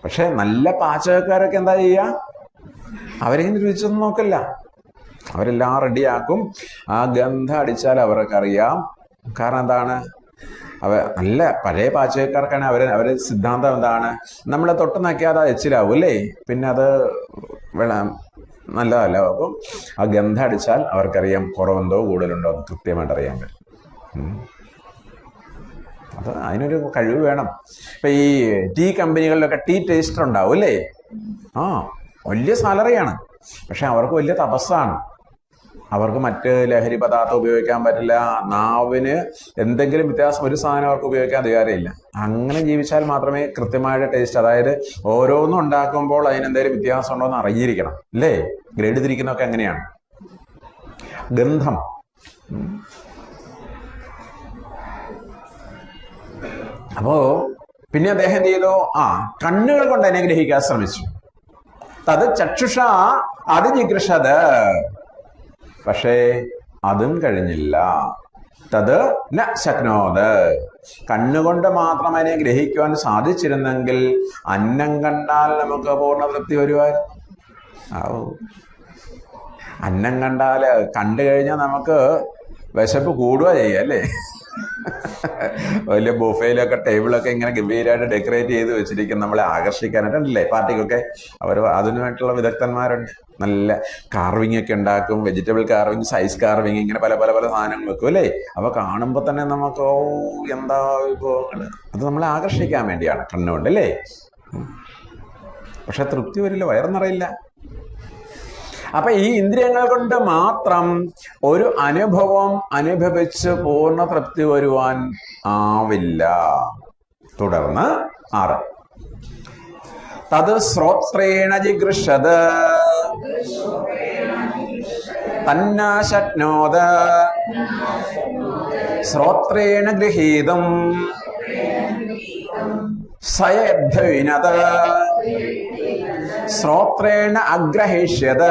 പക്ഷെ നല്ല പാചകക്കാരൊക്കെ എന്താ ചെയ്യുക? അവരെയും രുചിച്ചൊന്നും നോക്കില്ല. അവരെല്ലാം റെഡിയാക്കും. ആ ഗന്ധം അടിച്ചാൽ അവർക്കറിയാം. കാരണം എന്താണ്? നല്ല പഴയ പാചകക്കാർക്കാണ് അവരെ സിദ്ധാന്തം എന്താണ്? നമ്മളെ തൊട്ട് നോക്കിയാൽ അത് എച്ചിലാവും അല്ലേ? പിന്നെ അത് നല്ലതല്ല. അപ്പം ആ ഗന്ധം അടിച്ചാൽ അവർക്കറിയാം കുറവുണ്ടോ കൂടുതലുണ്ടോ എന്ന് കൃത്യമായിട്ട് അറിയാൻ പറ്റും. അത് അതിനൊരു കഴിവ് വേണം. ഇപ്പൊ ഈ ടീ കമ്പനികളിലൊക്കെ ടീ ടേസ്റ്റർ ഉണ്ടാവും അല്ലേ? വലിയ സാലറിയാണ്. പക്ഷെ അവർക്ക് വലിയ തപസ്സാണ്. അവർക്ക് മറ്റ് ലഹരി പദാർത്ഥം ഉപയോഗിക്കാൻ പറ്റില്ല. നാവിന് എന്തെങ്കിലും വ്യത്യാസം, ഒരു സാധനം അവർക്ക് ഉപയോഗിക്കാൻ അധികാരമില്ല. അങ്ങനെ ജീവിച്ചാൽ മാത്രമേ കൃത്യമായ ടേസ്റ്റ്, അതായത് ഓരോന്നും ഉണ്ടാക്കുമ്പോൾ അതിനെന്തെങ്കിലും വ്യത്യാസം ഉണ്ടോ എന്ന് അറിഞ്ഞിരിക്കണം അല്ലേ? ഗ്രേഡ് തിരിക്കുന്നതൊക്കെ എങ്ങനെയാണ്? ഗന്ധം. അപ്പോ പിന്നെ അദ്ദേഹം എന്ത് ചെയ്തു? കണ്ണുകൾ കൊണ്ട് അതിനെ ഗ്രഹിക്കാൻ ശ്രമിച്ചു. തത് ചക്ഷുഷ അതിജിഗൃഷത്, പക്ഷേ അതും കഴിഞ്ഞില്ല. തത് ന ശക്നോത്, കണ്ണുകൊണ്ട് മാത്രം അതിനെ ഗ്രഹിക്കുവാൻ സാധിച്ചിരുന്നെങ്കിൽ അന്നം കണ്ടാൽ നമുക്ക് പൂർണ്ണ തൃപ്തി വരുമായിരുന്നു. അന്നം കണ്ടു കഴിഞ്ഞാൽ നമുക്ക് വിശപ്പ് കൂടുക ചെയ്യുക അല്ലേ? വലിയ ബൊഫയിലൊക്കെ ടേബിളൊക്കെ ഇങ്ങനെ ഗംഭീരമായിട്ട് ഡെക്കറേറ്റ് ചെയ്ത് വെച്ചിരിക്കും, നമ്മളെ ആകർഷിക്കാനായിട്ടല്ലേ? പാർട്ടിക്കൊക്കെ അവർ അതിനായിട്ടുള്ള വിദഗ്ധന്മാരുണ്ട്. നല്ല കാർവിംഗ് ഒക്കെ ഉണ്ടാക്കും, വെജിറ്റബിൾ കാർവിംഗ്, സൈസ് കാർവിംഗ്, ഇങ്ങനെ പല പല പല സാധനങ്ങൾ വെക്കും അല്ലേ? അപ്പൊ കാണുമ്പോൾ തന്നെ നമുക്ക് എന്താ വിഭവങ്ങൾ. അത് നമ്മളെ ആകർഷിക്കാൻ വേണ്ടിയാണ് കണ്ണുകൊണ്ട് അല്ലേ? പക്ഷെ തൃപ്തി വരില്ല, വയറുനിറയില്ല. അപ്പൊ ഈ ഇന്ദ്രിയങ്ങൾ കൊണ്ട് മാത്രം ഒരു അനുഭവം അനുഭവിച്ച് പൂർണ്ണ തൃപ്തി വരുവാൻ ആവില്ല. തുടർന്ന് 6, തത് ശ്രോത്രേണ ജിഗൃഷത് തന്നാ ശക്നോത് ശ്രോത്രേണ ഗൃഹീതം സയദ്ധവിനത് ശ്രോത്രേണ അഗ്രഹിഷ്യത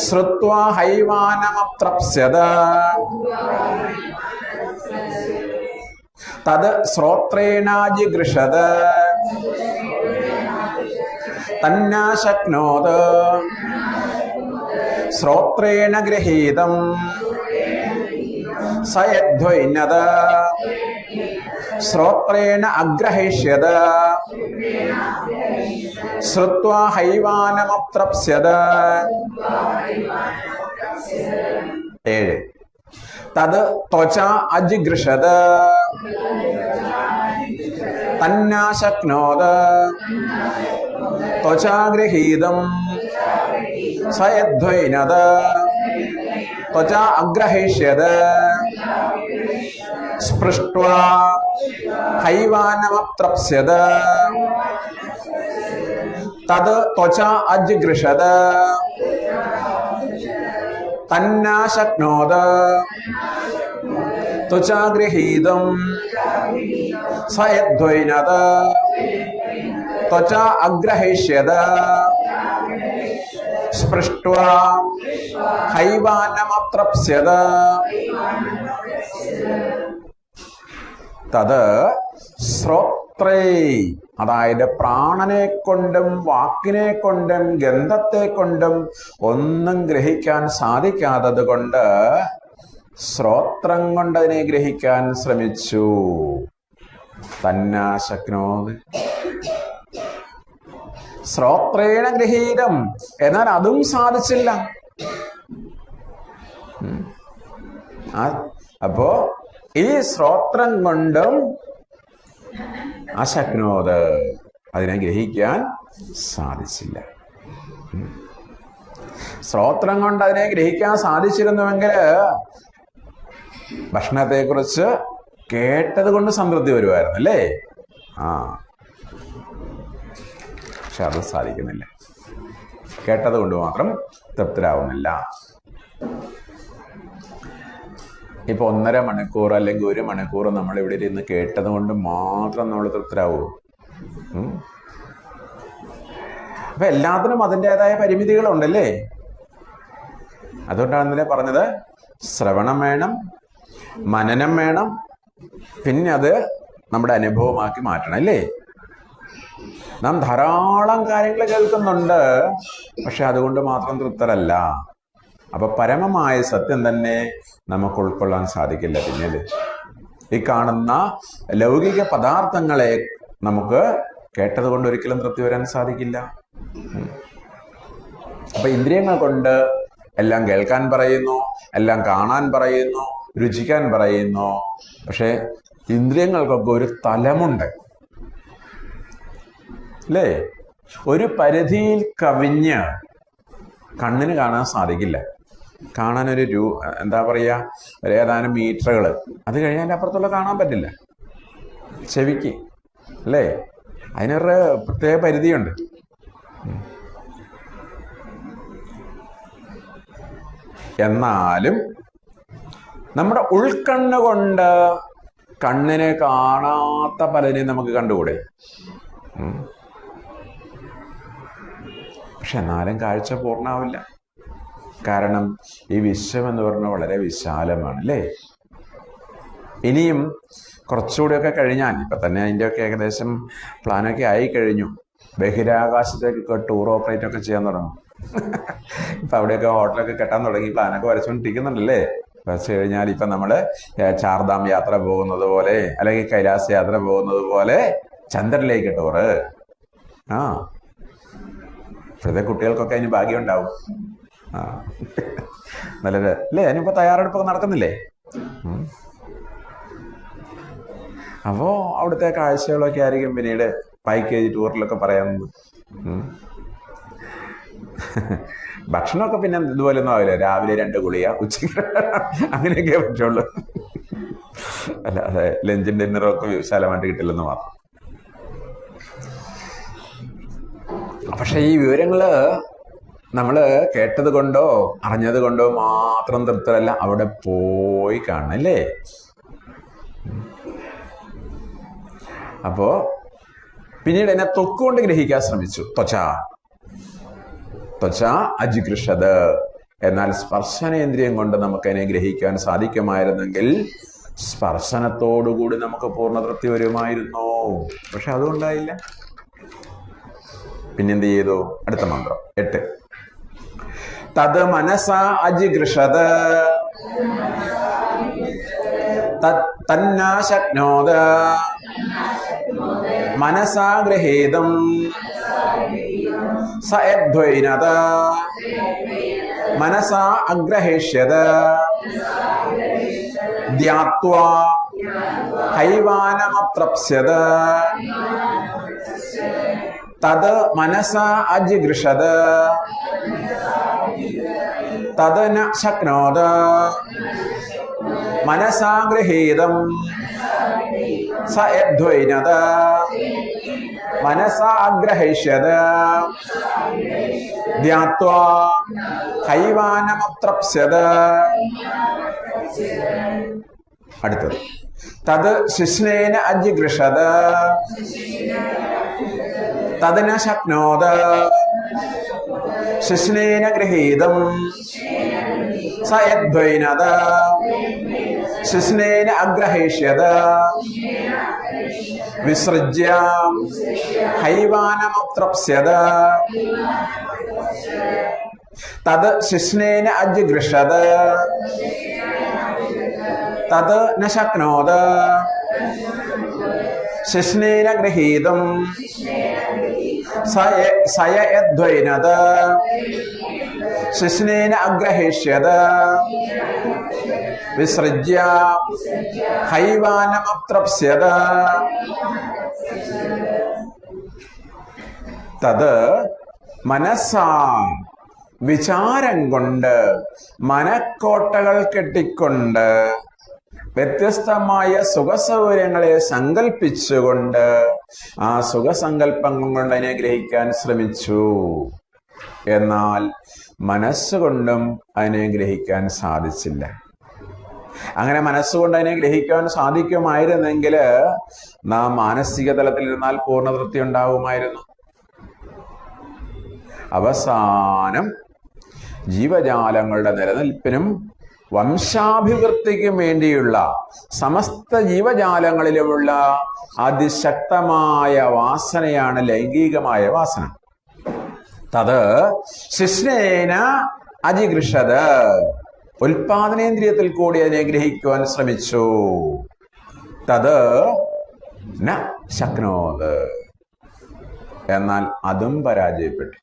ശ്രുത്വാ ഹൈവാനമപ്ത്രപ്സ്യത. തത് ശ്രോത്രേണ ജിഗൃഷത് തന്നാ ശക്നോത് ശ്രോത്രേണ ഗൃഹീതം സയദ്വൈനത ശ്രോത്രേണ അഗ്രഹിഷ്യത ശ്രുത്വാ ഹൈവാനമപ്ത്രപ്സ്യത. 7, തത് ത്വച അജിഗൃഷത് തന്നാ ശക്നോത് ത്വചാ ഗൃഹീതം സയദ്വൈനത ത്വചാ അഗ്രഹിഷ്യത സ്പൃഷ്ട്വാ ഹൈവാനമപ്ത്രപ്സ്യത. തത് ത്വച അജിഗൃഷത് തന്നാ ശക്നോത് ത്വചാ ഗൃഹീതം സയദ്വൈനത ത്വചാ അഗ്രഹിഷ്യത സ്പൃഷ്ട്വാ ഹൈവാനമപ്ത്രപ്സ്യത. തത് ശ്രോത്രേ, അതായത് പ്രാണനെ കൊണ്ടും വാക്കിനെ കൊണ്ടും ഗന്ധത്തെ കൊണ്ടും ഒന്നും ഗ്രഹിക്കാൻ സാധിക്കാത്തത് കൊണ്ട് ശ്രോത്രം കൊണ്ട് അതിനെ ഗ്രഹിക്കാൻ ശ്രമിച്ചു. തന്നാ ശക്നോത് ശ്രോത്രേണ ഗൃഹീതം, എന്നാൽ അതും സാധിച്ചില്ല. അപ്പോ ഈ ശ്രോത്രം കൊണ്ടും അതിനെ ഗ്രഹിക്കാൻ സാധിച്ചില്ല. ശ്രോത്രം കൊണ്ട് അതിനെ ഗ്രഹിക്കാൻ സാധിച്ചിരുന്നുവെങ്കിൽ ഭക്ഷണത്തെക്കുറിച്ച് കേട്ടത് കൊണ്ട് സംതൃപ്തി വരുമായിരുന്നു അല്ലേ? പക്ഷെ അത് സാധിക്കുന്നില്ല. കേട്ടത് കൊണ്ട് മാത്രം തൃപ്തരാവുന്നില്ല. ഇപ്പൊ 1.5 മണിക്കൂർ അല്ലെങ്കിൽ 1 മണിക്കൂർ നമ്മൾ ഇവിടെ ഇരുന്ന് കേട്ടത് കൊണ്ട് മാത്രം നമ്മൾ തൃപ്തരാവൂ? അപ്പൊ എല്ലാത്തിനും അതിൻ്റെതായ പരിമിതികളുണ്ടല്ലേ? അതുകൊണ്ടാണ് ഇന്നലെ പറഞ്ഞത്, ശ്രവണം വേണം, മനനം വേണം, പിന്നെ അത് നമ്മുടെ അനുഭവമാക്കി മാറ്റണം അല്ലേ? നാം ധാരാളം കാര്യങ്ങൾ കേൾക്കുന്നുണ്ട്, പക്ഷെ അതുകൊണ്ട് മാത്രം തൃപ്തരല്ല. അപ്പൊ പരമമായ സത്യം തന്നെ നമുക്ക് ഉൾക്കൊള്ളാൻ സാധിക്കില്ല. പിന്നീട് ഈ കാണുന്ന ലൗകിക പദാർത്ഥങ്ങളെ നമുക്ക് കേട്ടത് കൊണ്ട് ഒരിക്കലും തൃപ്തി വരാൻ സാധിക്കില്ല. അപ്പൊ ഇന്ദ്രിയങ്ങൾ കൊണ്ട് എല്ലാം കേൾക്കാൻ പറയുന്നു, എല്ലാം കാണാൻ പറയുന്നു, രുചിക്കാൻ പറയുന്നു. പക്ഷെ ഇന്ദ്രിയങ്ങൾക്കൊക്കെ ഒരു തലമുണ്ട് അല്ലേ? ഒരു പരിധിയിൽ കവിഞ്ഞ് കണ്ണിന് കാണാൻ സാധിക്കില്ല. കാണാനൊരു എന്താ പറയുക, ഒരു ഏതാനും മീറ്ററുകൾ, അത് കഴിഞ്ഞാൽ അപ്പുറത്തുള്ള കാണാൻ പറ്റില്ല. ചെവിക്ക് അല്ലേ? അതിനൊരു പ്രത്യേക പരിധിയുണ്ട്. എന്നാലും നമ്മുടെ ഉൾക്കണ്ണ് കൊണ്ട് കണ്ണിനെ കാണാത്ത പലതിനെയും നമുക്ക് കണ്ടുകൂടെ? പക്ഷെ എന്നാലും കാഴ്ച പൂർണ്ണമാവില്ല. കാരണം ഈ വിശ്വം എന്ന് പറഞ്ഞാൽ വളരെ വിശാലമാണ് അല്ലേ? ഇനിയും കുറച്ചുകൂടിയൊക്കെ കഴിഞ്ഞാൽ, ഇപ്പൊ തന്നെ അതിൻ്റെയൊക്കെ ഏകദേശം പ്ലാനൊക്കെ ആയി കഴിഞ്ഞു, ബഹിരാകാശത്തേക്കൊക്കെ ടൂർ ഓപ്പറേറ്റ് ഒക്കെ ചെയ്യാൻ തുടങ്ങും. ഇപ്പൊ അവിടെയൊക്കെ ഹോട്ടലൊക്കെ കെട്ടാൻ തുടങ്ങി, പ്ലാനൊക്കെ വരച്ചുകൊണ്ടിരിക്കുന്നുണ്ടല്ലേ? വരച്ചു കഴിഞ്ഞാൽ ഇപ്പൊ നമ്മള് ചാർധാം യാത്ര പോകുന്നത് പോലെ, അല്ലെങ്കിൽ കൈലാസ് യാത്ര പോകുന്നത് പോലെ ചന്ദ്രനിലേക്ക് ടൂറ്. ഇപ്പോഴത്തെ കുട്ടികൾക്കൊക്കെ അതിന് ഭാഗ്യം ഉണ്ടാവും. നല്ലത് അല്ലേ? അതിനിപ്പോ തയ്യാറെടുപ്പൊക്കെ നടക്കുന്നില്ലേ? അപ്പോ അവിടുത്തെ കാഴ്ചകളൊക്കെ ആയിരിക്കും പിന്നീട് പാക്കേജ് ടൂറിലൊക്കെ പറയാവുന്നത്. ഭക്ഷണമൊക്കെ പിന്നെ ഇതുപോലെ ഒന്നും ആവില്ല. രാവിലെ 2 ഗുളിക, ഉച്ചയ്ക്ക് അങ്ങനെയൊക്കെ പറ്റുള്ളൂ. അല്ല, അതെ, ലഞ്ചും ഡിന്നറും ഒക്കെ വിശാലമായിട്ട് കിട്ടില്ലെന്ന് മാത്രം. പക്ഷെ ഈ വിവരങ്ങള് നമ്മള് കേട്ടത് കൊണ്ടോ അറിഞ്ഞത് കൊണ്ടോ മാത്രം തൃപ്തരല്ല, അവിടെ പോയി കാണണം അല്ലേ? അപ്പോ പിന്നീട് എന്നെ ത്വക്കുകൊണ്ട് ഗ്രഹിക്കാൻ ശ്രമിച്ചു. ത്വച്ച അജികൃഷത്. എന്നാൽ സ്പർശനേന്ദ്രിയം കൊണ്ട് നമുക്കതിനെ ഗ്രഹിക്കാൻ സാധിക്കുമായിരുന്നെങ്കിൽ സ്പർശനത്തോടുകൂടി നമുക്ക് പൂർണ്ണ തൃപ്തി വരുമായിരുന്നു. പക്ഷെ അതുകൊണ്ടായില്ല. പിന്നെന്ത് ചെയ്തു? അടുത്ത മന്ത്രം 8. തത് മനസാ അജികൃഷത് തന്നാ ശക്നോത മനസാ ഗൃഹീതം സ യദ്വൈനത മനസാ അഗ്രഹേഷ്യത് ധ്യാത്വാ ഹൈവാനമപ്രപ്സ്യത് തത് മനസാ അജിഗൃഷത് തത് ന ശക്നോത മനസാ ഗൃഹീതം സ യദ്വൈനത മനസാ അഗ്രഹേഷ്യത് ധ്യാത്വാ ഹൈവാനമപ്രപ്സ്യത്. അടുത്തത് തത് ശിശ്നേന അജിഗൃഷത് തദ്ന ശക്നോത ശിശ്നേന ഗൃഹീതം സ യദ്വൈനത ശിശ്നേന അഗ്രഹേഷ്യത് വിസൃജ്യ ഹൈവാനമപ്രപ്സ്യത്. തത് ശിശ്നേന അജിഗൃഷത് തത് ന ശക്നോത ശിശ്നേന ഗൃഹീതം സ യദ്വൈനത ശിശ്നേന അഗ്രഹേഷ്യത് വിസൃജ്യ ഹൈവാനമപ്രപ്സ്യത്. തത് മനസാ വിചാരം കൊണ്ട് മനക്കോട്ടകൾ കെട്ടിക്കൊണ്ട് വ്യത്യസ്തമായ സുഖസൗകര്യങ്ങളെ സങ്കല്പിച്ചുകൊണ്ട് ആ സുഖസങ്കല്പങ്ങൾ കൊണ്ട് അതിനെ ഗ്രഹിക്കാൻ ശ്രമിച്ചു. എന്നാൽ മനസ്സുകൊണ്ടും അതിനെ ഗ്രഹിക്കാൻ സാധിച്ചില്ല. അങ്ങനെ മനസ്സുകൊണ്ട് അതിനെ ഗ്രഹിക്കാൻ സാധിക്കുമായിരുന്നെങ്കിൽ നാം മാനസിക തലത്തിലിരുന്നാൽ പൂർണ്ണതൃപ്തി ഉണ്ടാവുമായിരുന്നു. അവസാനം ജീവജാലങ്ങളുടെ നിലനിൽപ്പിനും വംശാഭിവൃദ്ധിക്കും വേണ്ടിയുള്ള സമസ്ത ജീവജാലങ്ങളിലുമുള്ള അതിശക്തമായ വാസനയാണ് ലൈംഗികമായ വാസന. തത് ശിശ്നേന അജിഗൃഷത്, ഉൽപാദനേന്ദ്രിയത്തിൽ കൂടി അതിനെ ഗ്രഹിക്കുവാൻ ശ്രമിച്ചു. തത് ന ശക്നോത്, എന്നാൽ അതും പരാജയപ്പെട്ടു.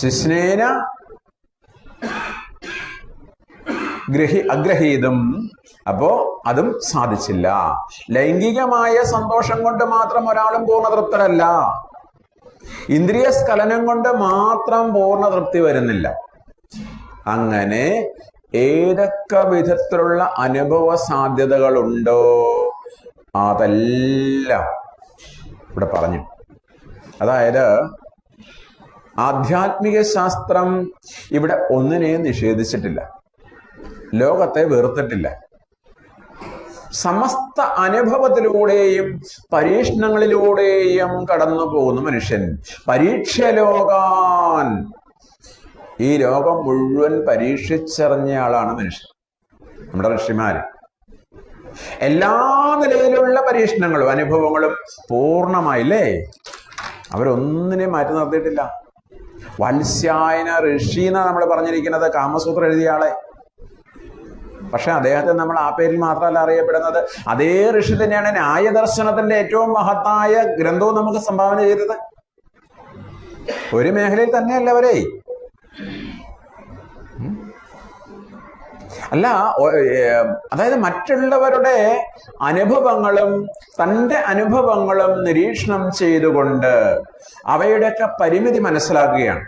ശിശ്നേന അഗ്രഹീതും, അപ്പോ അതും സാധിച്ചില്ല. ലൈംഗികമായ സന്തോഷം കൊണ്ട് മാത്രം ഒരാളും പൂർണ്ണതൃപ്തരല്ല. ഇന്ദ്രിയ സ്ഖലനം കൊണ്ട് മാത്രം പൂർണ്ണതൃപ്തി വരുന്നില്ല. അങ്ങനെ ഏതൊക്കെ വിധത്തിലുള്ള അനുഭവ സാധ്യതകളുണ്ടോ അതെല്ലാം ഇവിടെ പറഞ്ഞു. അതായത് ആധ്യാത്മിക ശാസ്ത്രം ഇവിടെ ഒന്നിനെയും നിഷേധിച്ചിട്ടില്ല, ലോകത്തെ വെറുത്തിട്ടില്ല. സമസ്ത അനുഭവത്തിലൂടെയും പരീക്ഷണങ്ങളിലൂടെയും കടന്നു പോകുന്ന മനുഷ്യൻ പരീക്ഷലോകാൻ, ഈ ലോകം മുഴുവൻ പരീക്ഷിച്ചറിഞ്ഞ ആളാണ് മനുഷ്യൻ. നമ്മുടെ ഋഷിമാര് എല്ലാ നിലയിലുള്ള പരീക്ഷണങ്ങളും അനുഭവങ്ങളും പൂർണ്ണമായില്ലേ, അവരൊന്നിനെയും മാറ്റി നിർത്തിയിട്ടില്ല. വത്സ്യായന ഋഷി എന്നാണ് നമ്മൾ പറഞ്ഞിരിക്കുന്നത്, കാമസൂത്രം എഴുതിയ ആളെ. പക്ഷെ അദ്ദേഹത്തെ നമ്മൾ ആ പേരിൽ മാത്രമല്ല അറിയപ്പെടുന്നത്. അതേ ഋഷി തന്നെയാണ് ന്യായദർശനത്തിന്റെ ഏറ്റവും മഹത്തായ ഗ്രന്ഥവും നമുക്ക് സംഭാവന ചെയ്തത്. ഒരു മേഖലയിൽ തന്നെയല്ല അവരെ. അല്ല, അതായത് മറ്റുള്ളവരുടെ അനുഭവങ്ങളും തൻ്റെ അനുഭവങ്ങളും നിരീക്ഷണം ചെയ്തുകൊണ്ട് അവയുടെയൊക്കെ പരിമിതി മനസ്സിലാക്കുകയാണ്.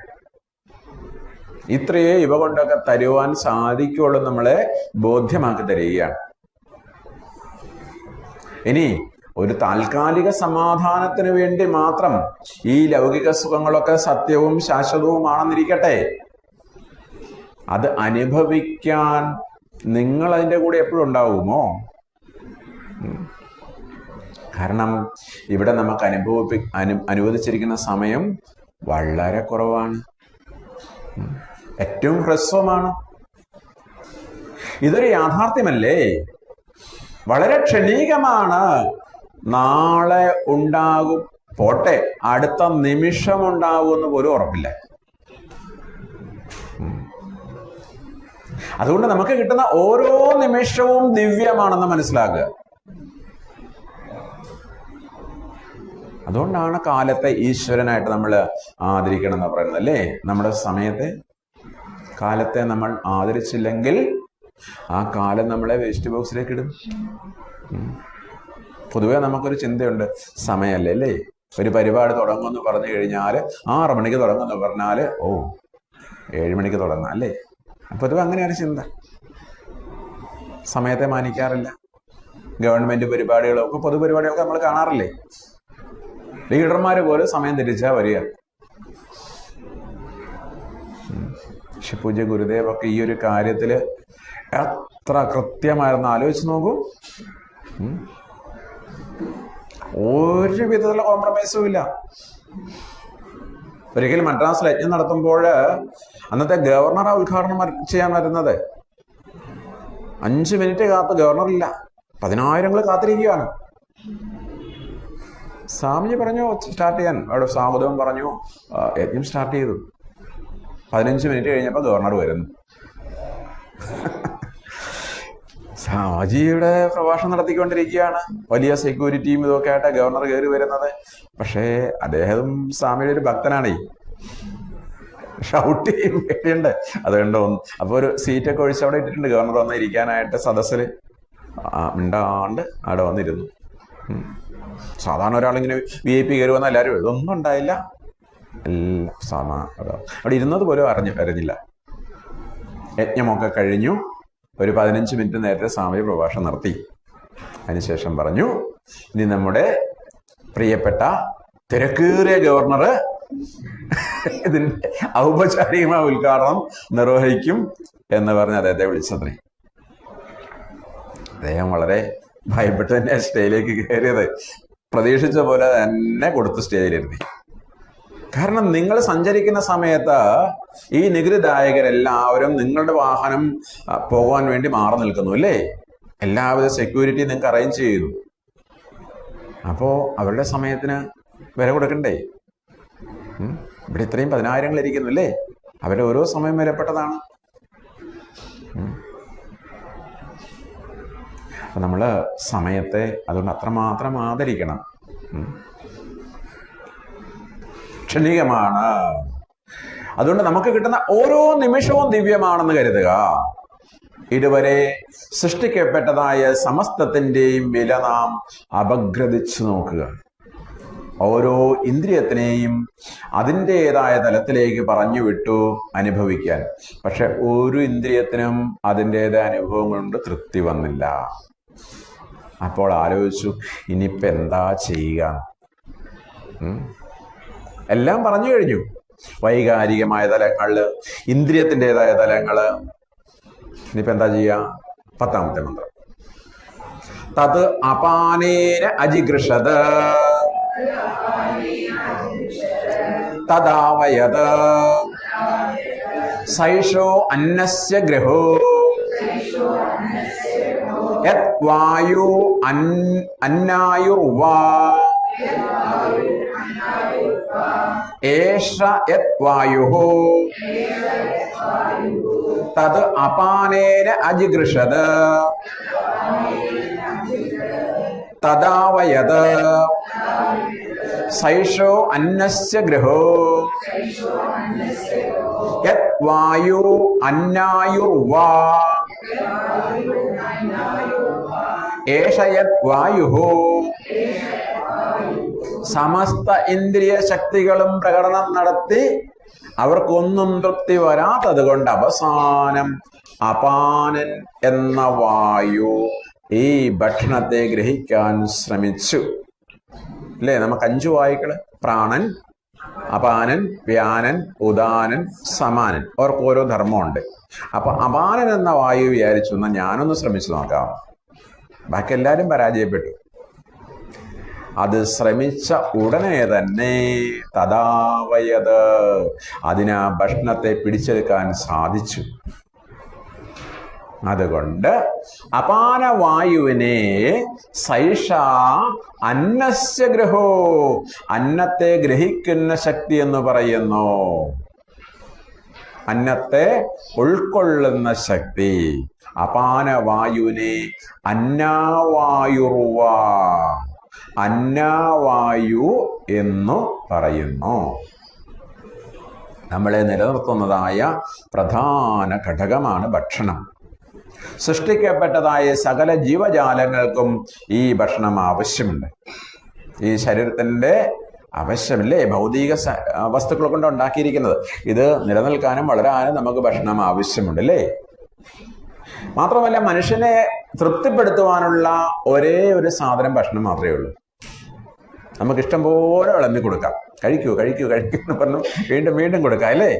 ഇത്രയേ ഇവ കൊണ്ടൊക്കെ തരുവാൻ സാധിക്കുള്ളൂ, നമ്മളെ ബോധ്യമാക്കി തരികയാണ്. ഇനി ഒരു താൽക്കാലിക സമാധാനത്തിന് വേണ്ടി മാത്രം ഈ ലൗകിക സുഖങ്ങളൊക്കെ സത്യവും ശാശ്വതവുമാണെന്നിരിക്കട്ടെ, അത് അനുഭവിക്കാൻ നിങ്ങൾ അതിൻ്റെ കൂടെ എപ്പോഴും ഉണ്ടാവുമോ? കാരണം ഇവിടെ നമുക്ക് അനുവദിച്ചിരിക്കുന്ന സമയം വളരെ കുറവാണ്, ഏറ്റവും ഹ്രസ്വമാണ്. ഇതൊരു യാഥാർത്ഥ്യമല്ലേ, വളരെ ക്ഷണികമാണ്. നാളെ ഉണ്ടാകും, പോട്ടെ അടുത്ത നിമിഷം ഉണ്ടാകുമെന്ന് പോലും ഉറപ്പില്ല. അതുകൊണ്ട് നമുക്ക് കിട്ടുന്ന ഓരോ നിമിഷവും ദിവ്യമാണെന്ന് മനസ്സിലാക്കുക. അതുകൊണ്ടാണ് കാലത്തെ ഈശ്വരനായിട്ട് നമ്മൾ ആദരിക്കണം എന്ന് പറയുന്നത് അല്ലേ. നമ്മുടെ സമയത്തെ, കാലത്തെ നമ്മൾ ആദരിച്ചില്ലെങ്കിൽ ആ കാലം നമ്മളെ വേസ്റ്റ് ബോക്സിലേക്ക് ഇടും. പൊതുവെ നമുക്കൊരു ചിന്തയുണ്ട്, സമയമല്ലേ അല്ലേ, ഒരു പരിപാടി തുടങ്ങുമെന്ന് പറഞ്ഞു കഴിഞ്ഞാൽ 6 മണിക്ക് തുടങ്ങുമെന്ന് പറഞ്ഞാൽ 7 മണിക്ക് തുടങ്ങാം അല്ലേ. പൊതുവെ അങ്ങനെയാണ് ചിന്ത. സമയത്തെ മാനിക്കാറില്ല. ഗവൺമെന്റ് പരിപാടികളൊക്കെ, പൊതുപരിപാടികളൊക്കെ നമ്മൾ കാണാറില്ലേ, ലീഡർമാര് പോലും സമയം തിരിച്ചാ വരിക. പക്ഷെ പൂജ്യ ഗുരുദേവൊക്കെ ഈ ഒരു കാര്യത്തില് എത്ര കൃത്യമായിരുന്നു ആലോചിച്ച് നോക്കൂ. ഒരു വിധത്തിലുള്ള കോംപ്രമൈസും ഇല്ല. ഒരിക്കലും മദ്രാസിൽ യജ്ഞം നടത്തുമ്പോൾ അന്നത്തെ ഗവർണറാ ഉദ്ഘാടനം ചെയ്യാൻ വരുന്നത്. 5 മിനിറ്റ് കാത്ത് ഗവർണറില്ല, 10,000 കാത്തിരിക്കുകയാണ്. സ്വാമിജി പറഞ്ഞു സ്റ്റാർട്ട് ചെയ്യാൻ, അവിടെ സ്വാഗതവും പറഞ്ഞു, യജ്ഞം സ്റ്റാർട്ട് ചെയ്തു. 15 മിനിറ്റ് കഴിഞ്ഞപ്പോൾ ഗവർണർ വരുന്നു. സ്വാമിജിയുടെ പ്രഭാഷണം നടത്തിക്കൊണ്ടിരിക്കുകയാണ്. വലിയ സെക്യൂരിറ്റിയും ഇതൊക്കെ ആയിട്ട് ഗവർണർ കയറി വരുന്നത്. പക്ഷേ അദ്ദേഹം സ്വാമിയുടെ ഒരു ഭക്തനാണേ, ഷൗട്ട് ചെയ്യും വേണ്ടിയുണ്ട്. അതുകൊണ്ട് അപ്പോൾ ഒരു സീറ്റൊക്കെ ഒഴിച്ച് അവിടെ ഇട്ടിട്ടുണ്ട് ഗവർണർ വന്ന് ഇരിക്കാനായിട്ട്. സദസ്സിൽ മിണ്ടാണ്ട് അവിടെ വന്നിരുന്നു. സാധാരണ ഒരാളിങ്ങനെ VIP കയറുമെന്ന് എല്ലാവരും, ഇതൊന്നും ഉണ്ടായില്ല. എല്ലാം അവിടെ ഇരുന്നത് പോലും അറിഞ്ഞില്ല. യജ്ഞമൊക്കെ കഴിഞ്ഞു. ഒരു 15 മിനിറ്റ് നേരത്തെ സാമൂഹ്യ പ്രഭാഷണം നടത്തി. അതിനുശേഷം പറഞ്ഞു, ഇനി നമ്മുടെ പ്രിയപ്പെട്ട തിരക്കേറിയ ഗവർണർ ഇതിന്റെ ഔപചാരികമായ ഉദ്ഘാടനം നിർവഹിക്കും എന്ന് പറഞ്ഞ് അദ്ദേഹത്തെ വിളിച്ചത്രേ. അദ്ദേഹം വളരെ ഭയപ്പെട്ട് തന്നെ സ്റ്റേജിലേക്ക് കയറിയത്. പ്രതീക്ഷിച്ച പോലെ തന്നെ കൊടുത്ത് സ്റ്റേജിലിരുത്തി. കാരണം നിങ്ങൾ സഞ്ചരിക്കുന്ന സമയത്ത് ഈ നികുതിദായകരെല്ലാവരും നിങ്ങളുടെ വാഹനം പോകാൻ വേണ്ടി മാറി നിൽക്കുന്നു അല്ലേ? എല്ലാവിധ സെക്യൂരിറ്റി നിങ്ങൾക്ക് അറേഞ്ച് ചെയ്തു. അപ്പോ അവരുടെ സമയത്തിന് വില കൊടുക്കണ്ടേ? ഇവിടെ ഇത്രയും 10,000 ഇരിക്കുന്നു അല്ലേ? അവരുടെ ഓരോ സമയം വിലപ്പെട്ടതാണ്. അപ്പൊ നമ്മള് സമയത്തെ അതുകൊണ്ട് അത്രമാത്രം ആദരിക്കണം. ക്ഷണികമാണ്. അതുകൊണ്ട് നമുക്ക് കിട്ടുന്ന ഓരോ നിമിഷവും ദിവ്യമാണെന്ന് കരുതുക. ഇതുവരെ സൃഷ്ടിക്കപ്പെട്ടതായ സമസ്തത്തിന്റെയും വില നാം അപഗ്രഥിച്ചു നോക്കുക. ഓരോ ഇന്ദ്രിയത്തിനെയും അതിൻ്റെതായ തലത്തിലേക്ക് പറഞ്ഞു വിട്ടു അനുഭവിക്കാൻ. പക്ഷെ ഒരു ഇന്ദ്രിയത്തിനും അതിൻ്റെതായ അനുഭവം കൊണ്ട് തൃപ്തി വന്നില്ല. അപ്പോൾ ആലോചിച്ചു, ഇനിയിപ്പോൾ എന്താ ചെയ്യുക? എല്ലാം പറഞ്ഞു കഴിഞ്ഞു. വൈകാരികമായ തലങ്ങള്, ഇന്ദ്രിയത്തിൻ്റെതായ തലങ്ങള്. ഇനിയിപ്പോ എന്താ ചെയ്യുക? 10ാമത്തെ മന്ത്രം. തത് അപാനേന അജിഗൃഷത തദാവയത് സൈഷോ അന്നസ്യ ഗൃഹോ യത് വായു അന്നായുർവാ ഏഷ യത് വായുഃ തത് അപാനേന അജിഗൃഷത തദാവയത് സൈഷോ അന്നസ്യ ഗൃഹോ യത് വായു അന്നായുർവാ ഏഷ യത് വായുഃ. സമസ്ത ഇന്ദ്രിയ ശക്തികളും പ്രകടനം നടത്തി അവർക്കൊന്നും തൃപ്തി വരാത്തത് കൊണ്ട് അവസാനം അപാനൻ എന്ന വായു ഈ ഭക്ഷണത്തെ ഗ്രഹിക്കാൻ ശ്രമിച്ചു. അല്ലേ? നമുക്ക് 5 വായുക്കള്: പ്രാണൻ, അപാനൻ, വ്യാനൻ, ഉദാനൻ, സമാനൻ. അവർക്ക് ഓരോ ധർമ്മമുണ്ട്. അപ്പൊ അപാനൻ എന്ന വായു വിചാരിച്ചു, എന്നാ ഞാനൊന്ന് ശ്രമിച്ചു നോക്കാം. ബാക്കി എല്ലാരും പരാജയപ്പെട്ടു. അത് ശ്രമിച്ച ഉടനെ തന്നെ തദാവയത് അതിന് ഭക്ഷണത്തെ പിടിച്ചെടുക്കാൻ സാധിച്ചു. അതുകൊണ്ട് അപാനവായുവിനെ സൈഷ അന്നസ്യ ഗൃഹോ, അന്നത്തെ ഗ്രഹിക്കുന്ന ശക്തി എന്ന് പറയുന്നു. അന്നത്തെ ഉൾക്കൊള്ളുന്ന ശക്തി. അപാനവായുവിനെ അന്നാവായുർവ, അന്നാവായു എന്നു പറയുന്നു. നമ്മളെ നിലനിർത്തുന്നതായ പ്രധാന ഘടകമാണ് ഭക്ഷണം. സൃഷ്ടിക്കപ്പെട്ടതായ സകല ജീവജാലങ്ങൾക്കും ഈ ഭക്ഷണം ആവശ്യമുണ്ട്. ഈ ശരീരത്തിന്റെ ആവശ്യമില്ലേ? ഭൗതിക വസ്തുക്കൾ കൊണ്ട് ഉണ്ടാക്കിയിരിക്കുന്നത്. ഇത് നിലനിൽക്കാനും വളരാനും നമുക്ക് ഭക്ഷണം ആവശ്യമുണ്ട് അല്ലേ? മാത്രമല്ല, മനുഷ്യനെ തൃപ്തിപ്പെടുത്തുവാനുള്ള ഒരേ ഒരു സാധനം ഭക്ഷണം മാത്രമേ ഉള്ളൂ. നമുക്ക് ഇഷ്ടം പോലെ വിളമ്പി കൊടുക്കാം. കഴിക്കൂ കഴിക്കൂ കഴിക്കൂ എന്ന് പറഞ്ഞു വീണ്ടും വീണ്ടും കൊടുക്കാം അല്ലേ?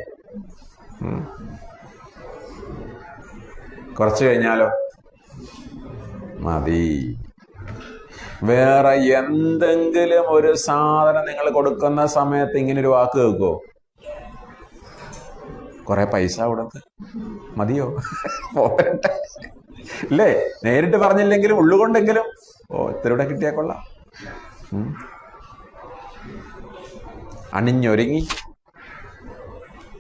കുറച്ച് കഴിഞ്ഞാലോ മതി. വേറെ എന്തെങ്കിലും ഒരു സാധനം നിങ്ങൾ കൊടുക്കുന്ന സമയത്ത് ഇങ്ങനെ ഒരു വാക്ക് കേൾക്കുമോ? കുറെ പൈസ കൊടുത്ത് മതിയോ? പോരട്ടെ അല്ലേ? നേരിട്ട് പറഞ്ഞില്ലെങ്കിലും ഉള്ളുകൊണ്ടെങ്കിലും ഇത്തിരൂടെ കിട്ടിയാ കൊള്ളാം. അണിഞ്ഞൊരുങ്ങി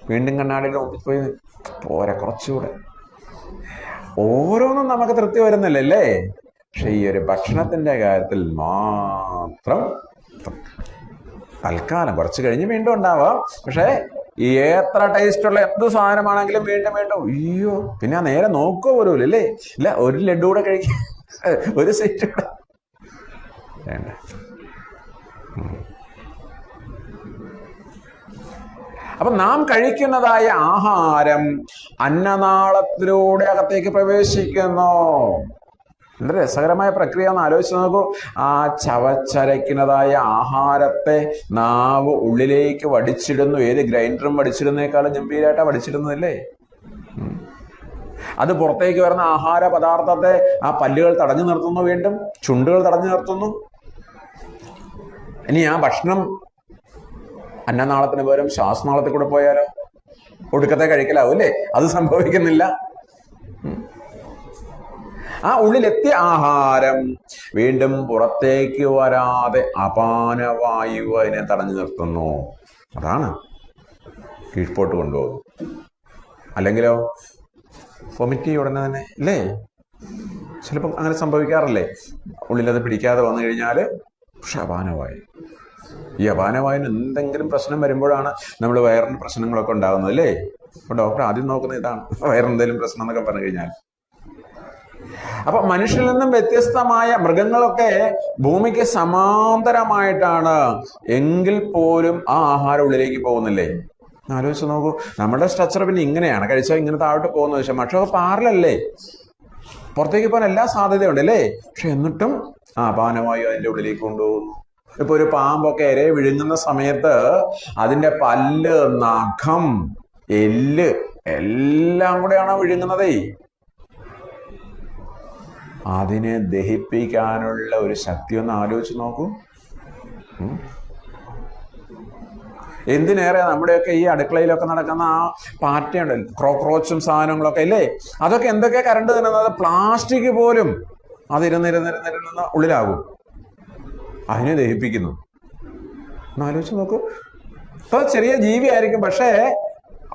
വീണ്ടും കണ്ണാടിയുടെ മുമ്പിൽ പോയി പോരെ, കുറച്ചുകൂടെ. ഓരോന്നും നമുക്ക് തൃപ്തി വരുന്നില്ലല്ലേ? പക്ഷെ ഈ ഒരു ഭക്ഷണത്തിന്റെ കാര്യത്തിൽ മാത്രം തൽക്കാലം, കുറച്ച് കഴിഞ്ഞ് വീണ്ടും ഉണ്ടാവാം. പക്ഷെ ഈ എത്ര ടേസ്റ്റുള്ള എന്ത് സാധനമാണെങ്കിലും വീണ്ടും വീണ്ടും അയ്യോ, പിന്നെ നേരെ നോക്കുക പോലും അല്ലേ? ഇല്ല, ഒരു ലഡു കൂടെ കഴിക്കുക, ഒരു സ്വീറ്റ് കൂടെ വേണ്ട. അപ്പൊ നാം കഴിക്കുന്നതായ ആഹാരം അന്നനാളത്തിലൂടെ അകത്തേക്ക് പ്രവേശിക്കുന്നു. എന്തൊരു രസകരമായ പ്രക്രിയ എന്ന് ആലോചിച്ച് നോക്കൂ. ആ ചവച്ചരയ്ക്കുന്നതായ ആഹാരത്തെ നാവ് ഉള്ളിലേക്ക് വടിച്ചിടുന്നു. ഏത് ഗ്രൈൻഡറും വടിച്ചിടുന്നേക്കാളും ഗംഭീരമായിട്ടാണ് വടിച്ചിടുന്നതല്ലേ. അത് പുറത്തേക്ക് വരുന്ന ആഹാര പദാർത്ഥത്തെ ആ പല്ലുകൾ തടഞ്ഞു നിർത്തുന്നു, വീണ്ടും ചുണ്ടുകൾ തടഞ്ഞു നിർത്തുന്നു. ഇനി ആ ഭക്ഷണം അന്നനാളത്തിന് പകരം ശ്വാസനാളത്തിൽ കൂടെ പോയാലോ ഒടുക്കത്തെ കഴിക്കലാവും അല്ലേ? അത് സംഭവിക്കുന്നില്ല. ആ ഉള്ളിലെത്തിയ ആഹാരം വീണ്ടും പുറത്തേക്ക് വരാതെ അപാനവായു അതിനെ തടഞ്ഞു നിർത്തുന്നു. അതാണ് കീഴ്പോട്ട് കൊണ്ടുപോകും. അല്ലെങ്കിലോ വൊമിറ്റ് ചെയ്യും ഉടനെ തന്നെ അല്ലേ? ചിലപ്പം അങ്ങനെ സംഭവിക്കാറില്ലേ? ഉള്ളിലത് പിടിക്കാതെ വന്നു കഴിഞ്ഞാൽ പക്ഷെ അപാനവായു. ഈ അപാനവായുവിന് എന്തെങ്കിലും പ്രശ്നം വരുമ്പോഴാണ് നമ്മൾ വയറിന് പ്രശ്നങ്ങളൊക്കെ ഉണ്ടാകുന്നത് അല്ലേ? അപ്പൊ ഡോക്ടർ ആദ്യം നോക്കുന്നത് ഇതാണ്, വയറെന്തെങ്കിലും പ്രശ്നം എന്നൊക്കെ പറഞ്ഞു കഴിഞ്ഞാൽ. അപ്പൊ മനുഷ്യരിൽ നിന്നും വ്യത്യസ്തമായ മൃഗങ്ങളൊക്കെ ഭൂമിക്ക് സമാന്തരമായിട്ടാണ്, എങ്കിൽ പോലും ആ ആഹാരം ഉള്ളിലേക്ക് പോകുന്നില്ലേ? ആലോചിച്ച് നോക്കൂ. നമ്മുടെ സ്ട്രക്ചർ പിന്നെ ഇങ്ങനെയാണ്, കഴിച്ചാൽ ഇങ്ങനെ താഴോട്ട് പോകുന്ന വെച്ചാൽ പക്ഷെ പാറലല്ലേ, പുറത്തേക്ക് പോകാൻ എല്ലാ സാധ്യതയുണ്ട് അല്ലേ? പക്ഷെ എന്നിട്ടും ആ അപാനവായു അതിന്റെ ഉള്ളിലേക്ക് കൊണ്ടുപോകുന്നു. ഇപ്പൊ ഒരു പാമ്പൊക്കെ ഇരയെ വിഴുങ്ങുന്ന സമയത്ത് അതിന്റെ പല്ല്, നഖം, എല്ല് എല്ലാം കൂടെയാണ് വിഴുങ്ങുന്നതേ. അതിനെ ദഹിപ്പിക്കാനുള്ള ഒരു ശക്തി ഒന്ന് ആലോചിച്ച് നോക്കൂ. എന്തിനേറെ നമ്മുടെയൊക്കെ ഈ അടുക്കളയിലൊക്കെ നടക്കുന്ന ആ പാറ്റയുണ്ട്, ക്രോക്രോച്ചും സാധനങ്ങളൊക്കെ ഇല്ലേ, അതൊക്കെ എന്തൊക്കെ കരണ്ട് തിന്നുന്നത്? പ്ലാസ്റ്റിക് പോലും അതിരുന്നിരുന്നിരുന്നിരുന്ന ഉള്ളിലാകും, അതിനെ ദഹിപ്പിക്കുന്നു. എന്നാലോചിച്ച് നോക്കൂ. ഇപ്പൊ ചെറിയ ജീവി ആയിരിക്കും, പക്ഷേ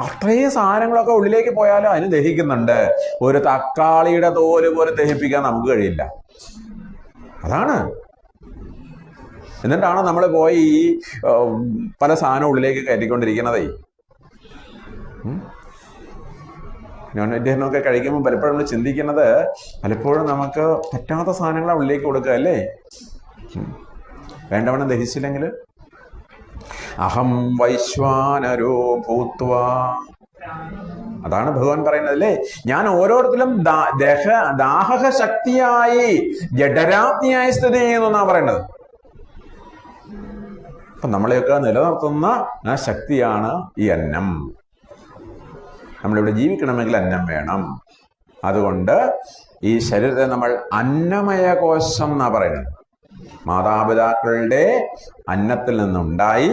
അത്രയും സാധനങ്ങളൊക്കെ ഉള്ളിലേക്ക് പോയാലും അതിന് ദഹിക്കുന്നുണ്ട്. ഒരു തക്കാളിയുടെ തോല് പോലും ദഹിപ്പിക്കാൻ നമുക്ക് കഴിയില്ല. അതാണ്. എന്നിട്ടാണ് നമ്മൾ പോയി ഈ പല സാധനം ഉള്ളിലേക്ക് കയറ്റിക്കൊണ്ടിരിക്കുന്നതേ. നോൺ വെജിറ്റേറിയനൊക്കെ കഴിക്കുമ്പോൾ പലപ്പോഴും നമ്മൾ ചിന്തിക്കുന്നത്, പലപ്പോഴും നമുക്ക് പറ്റാത്ത സാധനങ്ങളെ ഉള്ളിലേക്ക് കൊടുക്കുക അല്ലേ? വേണ്ടവണ്ണം ദഹിച്ചില്ലെങ്കിൽ അഹം വൈശ്വാനരോ ഭൂത്വ, അതാണ് ഭഗവാൻ പറയുന്നത് അല്ലേ? ഞാൻ ഓരോരുത്തരും ദാഹക ശക്തിയായി ജഡരാജ്ഞിയായി സ്ഥിതി ചെയ്യുന്നു എന്നാ പറയുന്നത്. അപ്പൊ നമ്മളെയൊക്കെ നിലനിർത്തുന്ന ആ ശക്തിയാണ് ഈ അന്നം. നമ്മളിവിടെ ജീവിക്കണമെങ്കിൽ അന്നം വേണം. അതുകൊണ്ട് ഈ ശരീരത്തെ നമ്മൾ അന്നമയ കോശം എന്നാ പറയുന്നത്. മാതാപിതാക്കളുടെ അന്നത്തിൽ നിന്നുണ്ടായി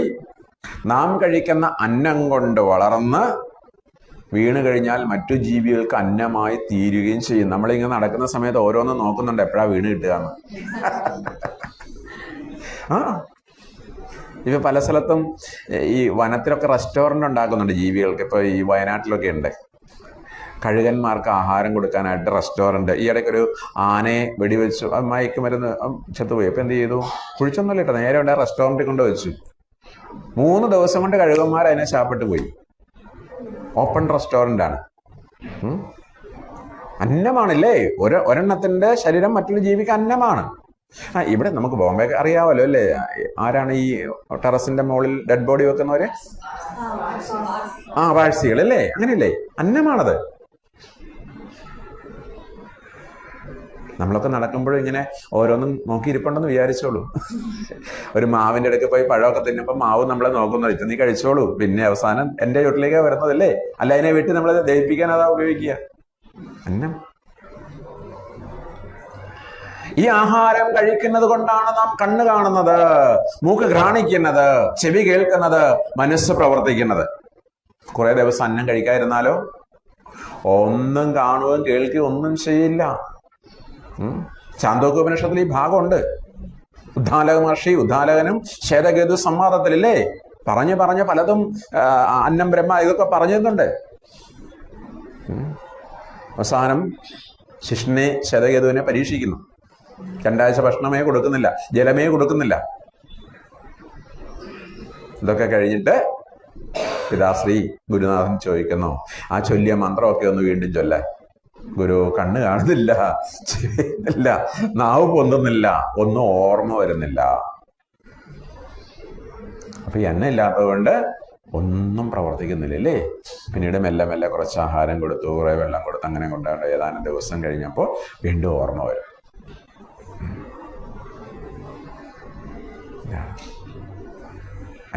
നാം കഴിക്കുന്ന അന്നം കൊണ്ട് വളർന്ന് വീണ് കഴിഞ്ഞാൽ മറ്റു ജീവികൾക്ക് അന്നമായി തീരുകയും ചെയ്യും. നമ്മളിങ്ങനെ നടക്കുന്ന സമയത്ത് ഓരോന്നും നോക്കുന്നുണ്ട് എപ്പോഴാ വീണ് കിട്ടുകയെന്ന്. ആ ഇപ്പൊ പല സ്ഥലത്തും ഈ വനത്തിലൊക്കെ റെസ്റ്റോറന്റ് ഉണ്ടാക്കുന്നുണ്ട് ജീവികൾക്ക്. ഇപ്പൊ ഈ വയനാട്ടിലൊക്കെ ഉണ്ട്, കഴുകന്മാർക്ക് ആഹാരം കൊടുക്കാനായിട്ട് റെസ്റ്റോറന്റ്. ഈ ഇടയ്ക്കൊരു ആനയെ വെടിവെച്ചു, അത് മയക്കുമരുന്ന് ചത്തുപോയി. അപ്പൊ എന്ത് ചെയ്തു? കുഴിച്ചൊന്നുമില്ല കേട്ടോ, നേരെ ഉണ്ട് റെസ്റ്റോറന്റിൽ കൊണ്ട് വെച്ചു. 3 ദിവസം കൊണ്ട് കഴുകന്മാർ അതിനെ ശാപ്പിട്ട് പോയി. ഓപ്പൺ റെസ്റ്റോറന്റ് ആണ്. അന്നമാണല്ലേ, ഒരെണ്ണത്തിന്റെ ശരീരം മറ്റൊരു ജീവിക്ക് അന്നമാണ്. ഇവിടെ നമുക്ക് ബോംബെ അറിയാമല്ലോ അല്ലേ? ആരാണ് ഈ ടെറസിന്റെ മുകളിൽ ഡെഡ് ബോഡി വെക്കുന്നവര്? വാഴ്സികൾ അല്ലേ? അങ്ങനെയല്ലേ? അന്നമാണത്. നമ്മളൊക്കെ നടക്കുമ്പോഴും ഇങ്ങനെ ഓരോന്നും നോക്കിയിരിപ്പുണ്ടെന്ന് വിചാരിച്ചോളൂ. ഒരു മാവിന്റെ അടുക്ക് പോയി പഴമൊക്കെ തിന്നുമ്പോ മാവ് നമ്മളെ നോക്കുന്നു, ഇത് നീ കഴിച്ചോളൂ, പിന്നെ അവസാനം എന്റെ വീട്ടിലേക്കാ വരുന്നതല്ലേ? അല്ല അതിനെ വീട്ടിൽ നമ്മളെ ദഹിപ്പിക്കാൻ അതാ ഉപയോഗിക്കുക, അന്നം. ഈ ആഹാരം കഴിക്കുന്നത് കൊണ്ടാണ് നാം കണ്ണ് കാണുന്നത്, മൂക്ക് ഘ്രാണിക്കുന്നത്, ചെവി കേൾക്കുന്നത്, മനസ്സ് പ്രവർത്തിക്കുന്നത്. കുറെ ദിവസം അന്നം കഴിക്കാതിരുന്നാലോ ഒന്നും കാണുകയും കേൾക്കുകയും ഒന്നും ചെയ്യില്ല. ചാന്തോക്യോപനിഷത്തിൽ ഈ ഭാഗമുണ്ട്. ഉദ്ദാലക മഹർഷി ഉദ്ദാലകനും ശ്വേതകേതു സംവാദത്തിലില്ലേ പറഞ്ഞ് പലതും അന്നം ബ്രഹ്മ ഇതൊക്കെ പറഞ്ഞിട്ടുണ്ട്. അവസാനം ശിഷ്ണനെ ശ്വേതകേതുവിനെ പരീക്ഷിക്കുന്നു. 2 ആഴ്ച ഭക്ഷണമേ കൊടുക്കുന്നില്ല, ജലമേ കൊടുക്കുന്നില്ല. ഇതൊക്കെ കഴിഞ്ഞിട്ട് പിതാശ്രീ ഗുരുനാഥൻ ചോദിക്കുന്നു, ആ ചൊല്ലിയ മന്ത്രമൊക്കെ ഒന്ന് വീണ്ടും ചൊല്ലാൻ. ഗുരു കണ്ണ് കാണുന്നില്ല, ചെവിയില്ല, നാവ് പൊന്തുന്നില്ല, ഒന്നും ഓർമ്മ വരുന്നില്ല. അപ്പൊ ഈ അന്നം ഇല്ലാത്തത് കൊണ്ട് ഒന്നും പ്രവർത്തിക്കുന്നില്ല അല്ലേ. പിന്നീട് മെല്ലെ മെല്ലെ കുറച്ച് ആഹാരം കൊടുത്തു, കുറേ വെള്ളം കൊടുത്ത് അങ്ങനെ കൊണ്ടാണ്ട് ഏതാനും ദിവസം കഴിഞ്ഞപ്പോൾ വീണ്ടും ഓർമ്മ വരും.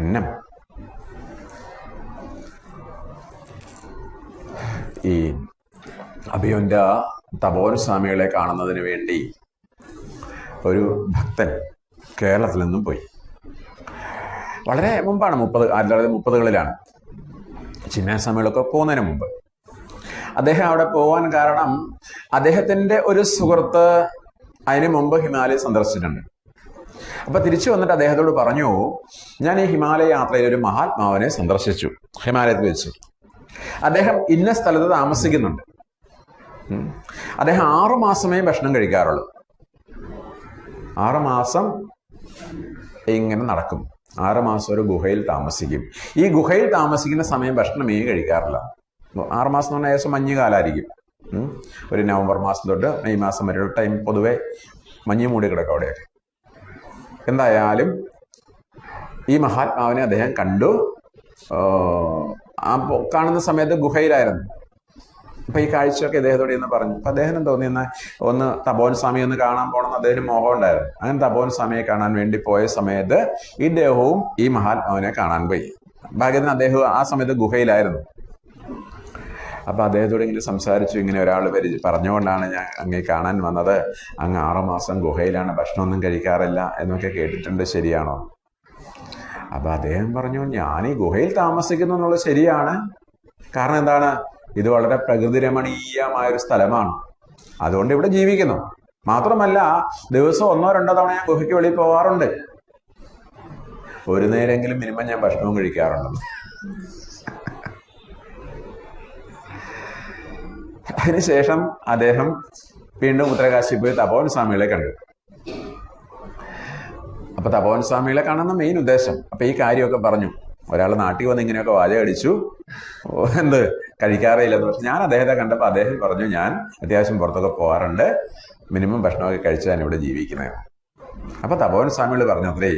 അന്നം. ഈ അഭിയുന്റെ തപോവൻ സ്വാമികളെ കാണുന്നതിന് വേണ്ടി ഒരു ഭക്തൻ കേരളത്തിൽ നിന്നും പോയി. വളരെ മുമ്പാണ്, 1930കളിലാണ്. ചിന്മയസ്വാമികളൊക്കെ പോകുന്നതിന് മുമ്പ്. അദ്ദേഹം അവിടെ പോകാൻ കാരണം അദ്ദേഹത്തിന്റെ ഒരു സുഹൃത്ത് അതിന് മുമ്പ് ഹിമാലയം സന്ദർശിച്ചിട്ടുണ്ട്. അപ്പൊ തിരിച്ചു വന്നിട്ട് അദ്ദേഹത്തോട് പറഞ്ഞു, ഞാൻ ഈ ഹിമാലയ യാത്രയിൽ ഒരു മഹാത്മാവിനെ സന്ദർശിച്ചു ഹിമാലയത്തിൽ വെച്ച്. അദ്ദേഹം ഇന്ന സ്ഥലത്ത് താമസിക്കുന്നുണ്ട്. അദ്ദേഹം 6 മാസമേ ഭക്ഷണം കഴിക്കാറുള്ളൂ. 6 മാസം ഇങ്ങനെ നടക്കും. 6 മാസം ഒരു ഗുഹയിൽ താമസിക്കും. ഈ ഗുഹയിൽ താമസിക്കുന്ന സമയം ഭക്ഷണമേ കഴിക്കാറില്ല. 6 മാസം എന്ന് പറഞ്ഞാൽ ഏകദേശം മഞ്ഞുകാലായിരിക്കും. ഒരു നവംബർ മാസം തൊട്ട് മെയ് മാസം വരെയുള്ള ടൈം പൊതുവെ മഞ്ഞ് മൂടി കിടക്കും അവിടെയൊക്കെ. എന്തായാലും ഈ മഹാത്മാവിനെ അദ്ദേഹം കണ്ടു. കാണുന്ന സമയത്ത് ഗുഹയിലായിരുന്നു. അപ്പൊ ഈ കാഴ്ചയൊക്കെ ഇദ്ദേഹത്തോടെ എന്ന് പറഞ്ഞു. അപ്പൊ അദ്ദേഹത്തിന് തോന്നിയെന്ന ഒന്ന് തപോവൻ സ്വാമി ഒന്ന് കാണാൻ പോകണമെന്ന് അദ്ദേഹത്തിന് മോഹം ഉണ്ടായിരുന്നു. അങ്ങനെ തപോവൻ സ്വാമിയെ കാണാൻ വേണ്ടി പോയ സമയത്ത് ഇദ്ദേഹവും ഈ മഹാത്മാവിനെ കാണാൻ പോയി. ഭാഗ്യത്തിന് അദ്ദേഹം ആ സമയത്ത് ഗുഹയിലായിരുന്നു. അപ്പൊ അദ്ദേഹത്തോട് ഇങ്ങനെ സംസാരിച്ചു. ഇങ്ങനെ ഒരാൾ പറഞ്ഞുകൊണ്ടാണ് ഞാൻ അങ്ങേ കാണാൻ വന്നത്. അങ്ങ് 6 മാസം ഗുഹയിലാണ്, ഭക്ഷണമൊന്നും കഴിക്കാറില്ല എന്നൊക്കെ കേട്ടിട്ടുണ്ട്, ശരിയാണോ? അപ്പൊ അദ്ദേഹം പറഞ്ഞു, ഞാൻ ഈ ഗുഹയിൽ താമസിക്കുന്നു എന്നുള്ളത് ശരിയാണ്. കാരണം എന്താണ്, ഇത് വളരെ പ്രകൃതി രമണീയമായൊരു സ്ഥലമാണ്. അതുകൊണ്ട് ഇവിടെ ജീവിക്കുന്നു. മാത്രമല്ല ദിവസം 1-2 തവണ ഞാൻ ഗുഹയ്ക്ക് വെളിയിൽ പോകാറുണ്ട്. ഒരു നേരെങ്കിലും മിനിമം ഞാൻ ഭക്ഷണവും കഴിക്കാറുണ്ട്. അതിനുശേഷം അദ്ദേഹം വീണ്ടും ഉത്തരകാശി പോയി തപോവൻ സ്വാമികളെ കണ്ടു. അപ്പൊ തപോവൻ സ്വാമികളെ കാണുന്ന മെയിൻ ഉദ്ദേശം. അപ്പൊ ഈ കാര്യമൊക്കെ പറഞ്ഞു. ഒരാൾ നാട്ടിൽ വന്ന് ഇങ്ങനെയൊക്കെ വാചകടിച്ചു, എന്ത് കഴിക്കാറില്ലെന്ന്. പക്ഷെ ഞാൻ അദ്ദേഹത്തെ കണ്ടപ്പോൾ അദ്ദേഹം പറഞ്ഞു, ഞാൻ അത്യാവശ്യം പുറത്തൊക്കെ പോകാറുണ്ട്, മിനിമം ഭക്ഷണമൊക്കെ കഴിച്ചാണ് ഇവിടെ ജീവിക്കുന്നത്. അപ്പൊ തപോവൻ സ്വാമികൾ പറഞ്ഞു, അത്രേ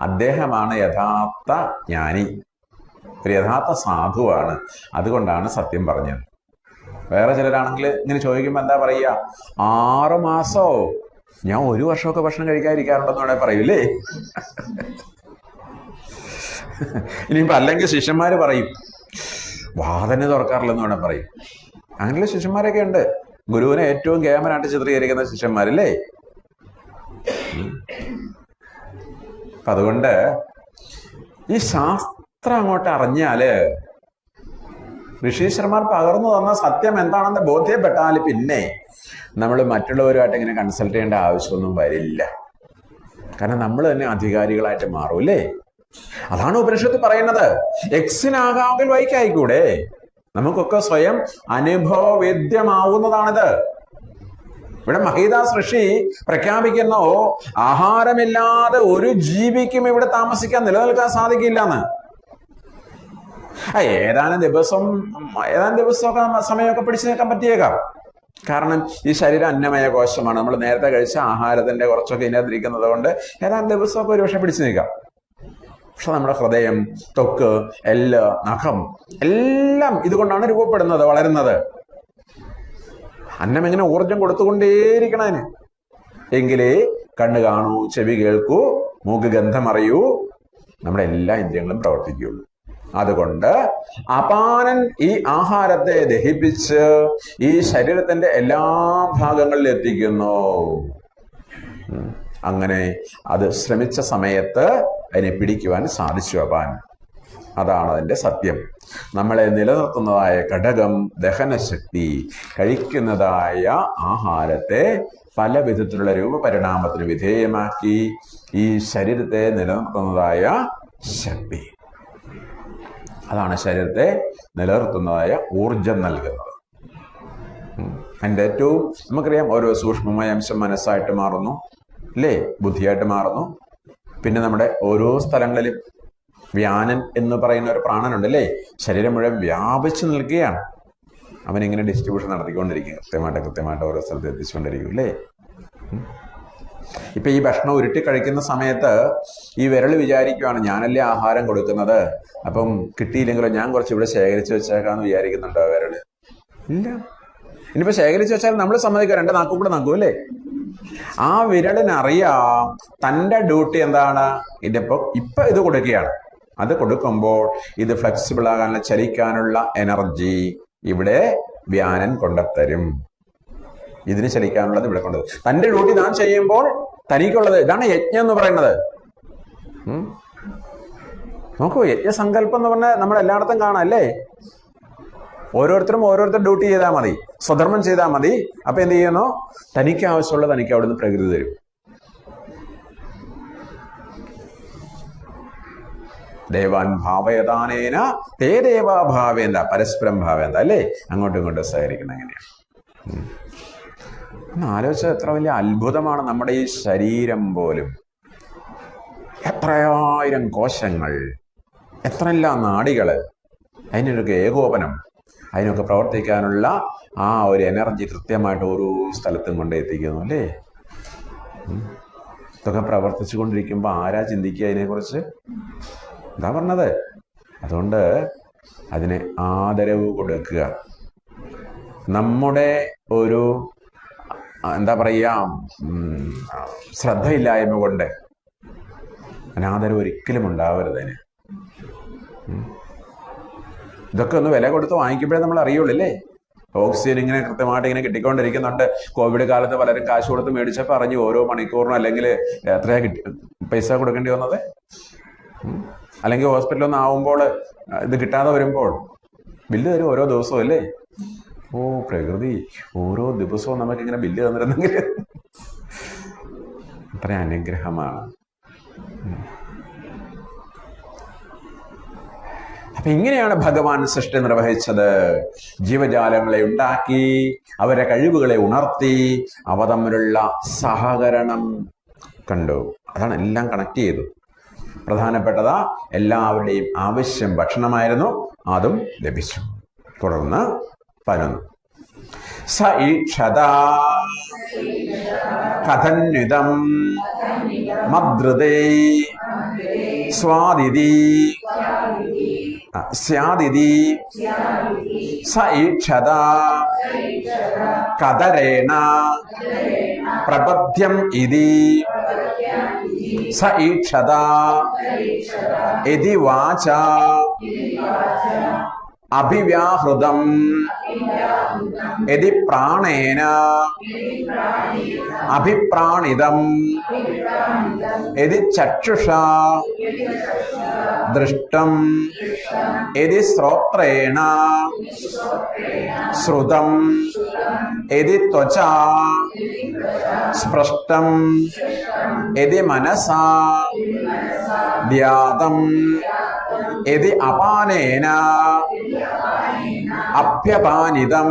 അദ്ദേഹമാണ് യഥാർത്ഥ ജ്ഞാനി, ഒരു യഥാർത്ഥ സാധുവാണ്, അതുകൊണ്ടാണ് സത്യം പറഞ്ഞത്. വേറെ ചിലരാണെങ്കിൽ ഇങ്ങനെ ചോദിക്കുമ്പോൾ എന്താ പറയുക, 6 മാസോ, ഞാൻ 1 വർഷമൊക്കെ ഭക്ഷണം കഴിക്കാതിരിക്കാറുണ്ടെന്ന് വേണേ പറയൂലേ. ഇനിയിപ്പോ അല്ലെങ്കിൽ ശിഷ്യന്മാര് പറയും, വാതന്നെ തുറക്കാറില്ലെന്ന് വേണേ പറയും. അങ്ങനെയുള്ള ശിഷ്യന്മാരൊക്കെ ഉണ്ട്. ഗുരുവിനെ ഏറ്റവും കേമനായിട്ട് ചിത്രീകരിക്കുന്ന ശിഷ്യന്മാരല്ലേ. അപ്പൊ അതുകൊണ്ട് ഈ ശാസ്ത്രം അങ്ങോട്ട് അറിഞ്ഞാല്, ഋഷീശ്വരന്മാർ പകർന്നു തന്ന സത്യം എന്താണെന്ന് ബോധ്യപ്പെട്ടാൽ പിന്നെ നമ്മൾ മറ്റുള്ളവരുമായിട്ട് ഇങ്ങനെ കൺസൾട്ട് ചെയ്യേണ്ട ആവശ്യമൊന്നും വരില്ല. കാരണം നമ്മൾ തന്നെ അധികാരികളായിട്ട് മാറും അല്ലേ. അതാണ് ഉപനിഷത്ത് പറയുന്നത്. എക്സിനാകാമെങ്കിൽ വൈക്കായിക്കൂടെ. നമുക്കൊക്കെ സ്വയം അനുഭവവേദ്യമാവുന്നതാണിത്. ഇവിടെ മഹീദാസ് ഋഷി പ്രഖ്യാപിക്കുന്നു, ആഹാരമില്ലാതെ ഒരു ജീവിക്കും ഇവിടെ താമസിക്കാൻ, നിലനിൽക്കാൻ സാധിക്കില്ലെന്ന്. ഏതാനും ദിവസമൊക്കെ സമയമൊക്കെ പിടിച്ചു നിൽക്കാൻ പറ്റിയേക്കാം. കാരണം ഈ ശരീരം അന്നമയ കോശമാണ്. നമ്മൾ നേരത്തെ കഴിച്ച ആഹാരത്തിന്റെ കുറച്ചൊക്കെ ഇതിനകത്തിരിക്കുന്നത് കൊണ്ട് ഏതാനും ദിവസമൊക്കെ ഒരു പക്ഷെ പിടിച്ചു നിൽക്കാം. പക്ഷെ നമ്മുടെ ഹൃദയം, ത്വക്ക്, എല്ല്, നഖം എല്ലാം ഇതുകൊണ്ടാണ് രൂപപ്പെടുന്നത്, വളരുന്നത്. അന്നം എങ്ങനെ ഊർജം കൊടുത്തുകൊണ്ടേയിരിക്കണതിന്. എങ്കിലേ കണ്ണ് കാണൂ, ചെവി കേൾക്കൂ, മൂക്ക് ഗന്ധം അറിയൂ, നമ്മുടെ എല്ലാ ഇന്ദ്രിയങ്ങളും പ്രവർത്തിക്കുകയുള്ളൂ. അതുകൊണ്ട് അപാനൻ ഈ ആഹാരത്തെ ദഹിപ്പിച്ച് ഈ ശരീരത്തിന്റെ എല്ലാ ഭാഗങ്ങളിലും എത്തിക്കുന്നു. അങ്ങനെ അത് ശ്രമിച്ച സമയത്ത് അതിനെ പിടിക്കുവാൻ സാധിച്ചു അപാൻ. അതാണ് അതിന്റെ സത്യം. നമ്മളെ നിലനിർത്തുന്നതായ ഘടകം ദഹനശക്തി. കഴിക്കുന്നതായ ആഹാരത്തെ പല വിധത്തിലുള്ള രൂപപരിണാമത്തിന് വിധേയമാക്കി ഈ ശരീരത്തെ നിലനിർത്തുന്നതായ ശക്തി. അതാണ് ശരീരത്തെ നിലനിർത്തുന്നതായ ഊർജം നൽകുന്നത്. അതിൻ്റെ ഏറ്റവും നമുക്കറിയാം, ഓരോ സൂക്ഷ്മമായ അംശം മനസ്സായിട്ട് മാറുന്നു അല്ലേ, ബുദ്ധിയായിട്ട് മാറുന്നു. പിന്നെ നമ്മുടെ ഓരോ സ്ഥലങ്ങളിലും വ്യാനൻ എന്ന് പറയുന്ന ഒരു പ്രാണനുണ്ട് അല്ലേ, ശരീരം മുഴുവൻ വ്യാപിച്ചു നിൽക്കുകയാണ്. അവനിങ്ങനെ ഡിസ്ട്രിബ്യൂഷൻ നടത്തിക്കൊണ്ടിരിക്കും, കൃത്യമായിട്ട് ഓരോ സ്ഥലത്ത് എത്തിച്ചുകൊണ്ടിരിക്കും അല്ലേ. ഇപ്പൊ ഈ ഭക്ഷണം ഉരുട്ടി കഴിക്കുന്ന സമയത്ത് ഈ വിരൽ വിചാരിക്കുവാണ് ഞാനല്ലേ ആഹാരം കൊടുക്കുന്നത്, അപ്പം കിട്ടിയില്ലെങ്കിലോ ഞാൻ കുറച്ച് ഇവിടെ ശേഖരിച്ചു വെച്ചേക്കാന്ന് വിചാരിക്കുന്നുണ്ടോ വിരല്? ഇല്ല. ഇനിയിപ്പോ ശേഖരിച്ചു വെച്ചാൽ നമ്മൾ സമ്മതിക്കുക, രണ്ട് നാക്കും കൂടെ നാക്കും അല്ലേ? ആ വിരലിനറിയാം തൻ്റെ ഡ്യൂട്ടി എന്താണ്. ഇപ്പൊ ഇത് കൊടുക്കുകയാണ്. അത് കൊടുക്കുമ്പോൾ ഇത് ഫ്ലെക്സിബിൾ ആകാനുള്ള, ചലിക്കാനുള്ള എനർജി ഇവിടെ വ്യാനൻ കൊണ്ടുത്തരും. ഇതിന് ചലിക്കാനുള്ളത് ഇവിടെ കൊണ്ടുവരും. തൻ്റെ ഡ്യൂട്ടി താൻ ചെയ്യുമ്പോൾ തനിക്കുള്ളത്. ഇതാണ് യജ്ഞം എന്ന് പറയുന്നത്. നോക്കൂ, യജ്ഞസങ്കല്പം എന്ന് പറഞ്ഞാൽ നമ്മൾ എല്ലായിടത്തും കാണാം അല്ലേ? ഓരോരുത്തരും ഓരോരുത്തർ ഡ്യൂട്ടി ചെയ്താൽ മതി, സ്വധർമ്മം ചെയ്താൽ മതി. അപ്പൊ എന്ത് ചെയ്യുന്നു? തനിക്ക് ആവശ്യമുള്ളത് തനിക്ക് അവിടുന്ന് പ്രകൃതി തരും. ദേവാൻ ഭാവയദാനേന തേ ദേവാ ഭാവേന്ത, പരസ്പരം ഭാവേന്ത അല്ലേ? അങ്ങോട്ടും ഇങ്ങോട്ടും സഹകരിക്കണം. എങ്ങനെയാണ് ഒന്ന് ആലോചിച്ചാൽ എത്ര വലിയ അത്ഭുതമാണ് നമ്മുടെ ഈ ശരീരം പോലും. എത്രയായിരം കോശങ്ങൾ, എത്രയെല്ലാം നാഡികള്, അതിനൊക്കെ ഏകോപനം, അതിനൊക്കെ പ്രവർത്തിക്കാനുള്ള ആ ഒരു എനർജി കൃത്യമായിട്ട് ഓരോ സ്ഥലത്തും കൊണ്ടെത്തിക്കുന്നു അല്ലേ? ഇതൊക്കെ പ്രവർത്തിച്ചു കൊണ്ടിരിക്കുമ്പോൾ ആരാ ചിന്തിക്കുക അതിനെക്കുറിച്ച്? എന്താ പറഞ്ഞത്? അതുകൊണ്ട് അതിനെ ആദരവ് കൊടുക്കുക. നമ്മുടെ ഒരു എന്താ പറയുക, ശ്രദ്ധയില്ലായ്മ കൊണ്ട് അനാദരവ് ഒരിക്കലും ഉണ്ടാവരുതിന്. ഇതൊക്കെ ഒന്ന് വില കൊടുത്ത് വാങ്ങിക്കുമ്പോഴേ നമ്മൾ അറിയുള്ളൂ അല്ലേ? ഓക്സിജൻ ഇങ്ങനെ കൃത്യമായിട്ട് ഇങ്ങനെ കിട്ടിക്കൊണ്ടിരിക്കുന്നുണ്ട്. കോവിഡ് കാലത്ത് പലരും കാശ് കൊടുത്ത് മേടിച്ചപ്പോൾ അറിഞ്ഞു ഓരോ മണിക്കൂറിനും അല്ലെങ്കിൽ എത്രയാ പൈസ കൊടുക്കേണ്ടി വന്നത്. അല്ലെങ്കിൽ ഹോസ്പിറ്റലൊന്നും ആവുമ്പോൾ ഇത് കിട്ടാതെ വരുമ്പോൾ ബില്ല് തരും ഓരോ ദിവസവും അല്ലേ? ഓ പ്രകൃതി ഓരോ ദിവസവും നമുക്കിങ്ങനെ ബില്ല് തന്നിരുന്നെങ്കിൽ അത്ര അനുഗ്രഹമാണ്. അപ്പൊ ഇങ്ങനെയാണ് ഭഗവാൻ സൃഷ്ടി നിർവഹിച്ചത്. ജീവജാലങ്ങളെ ഉണ്ടാക്കി, അവരെ കഴിവുകളെ ഉണർത്തി, അവ തമ്മിലുള്ള സഹകരണം കണ്ടു. അതാണ് എല്ലാം കണക്ട് ചെയ്തു. പ്രധാനപ്പെട്ടതാ എല്ലാവരുടെയും ആവശ്യം ഭക്ഷണമായിരുന്നു, അതും ലഭിച്ചു. തുടർന്ന് 11 സ ഈക്ഷത കഥന്വിതം മദ്രതേ സ്വാദിതി സ്യാദിതി സ ഈക്ഷത കദരേണ പ്രപദ്യം ഇതി സ ഈക്ഷത ഇതി വാച അഭിവ്യാഹൃതം യദി പ്രാണേന അഭിപ്രാണിതം യദി ചക്ഷുഷാ ദൃഷ്ടം യദി ശ്രോത്രേണ ശ്രുതം യദി ത്വചാ സ്പൃഷ്ടം യദി മനസാ ധ്യാതം യദി അപാനേന അഭ്യപാനിതം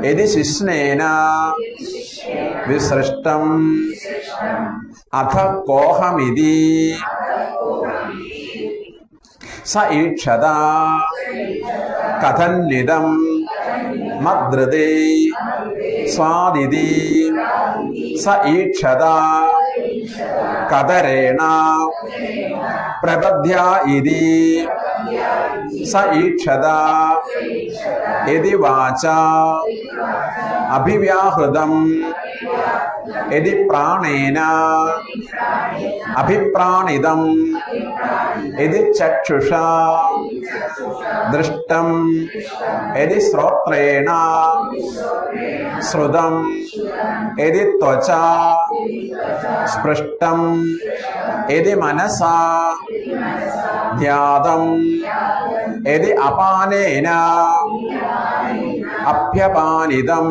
യദി ശിശ്നേന വിസൃഷ്ടം അഥ കോഹമിതി സ ഈക്ഷത കഥന്വിതം മദ്രതേ സ്വാദിതി സ ഈക്ഷത കദരേണ പ്രപദ്യ ഇതി സ ഈക്ഷത യദി വാച അഭിവ്യാഹൃതം യദി പ്രാണേന അഭിപ്രാണിതം യദി ചക്ഷുഷാ ദൃഷ്ടം യദി ശ്രോത്രേണ ശ്രുതം യദി ത്വചാ സ്പൃഷ്ടം യദി മനസാ ധ്യാതം യദി അപാനേന അഭ്യപാനിതം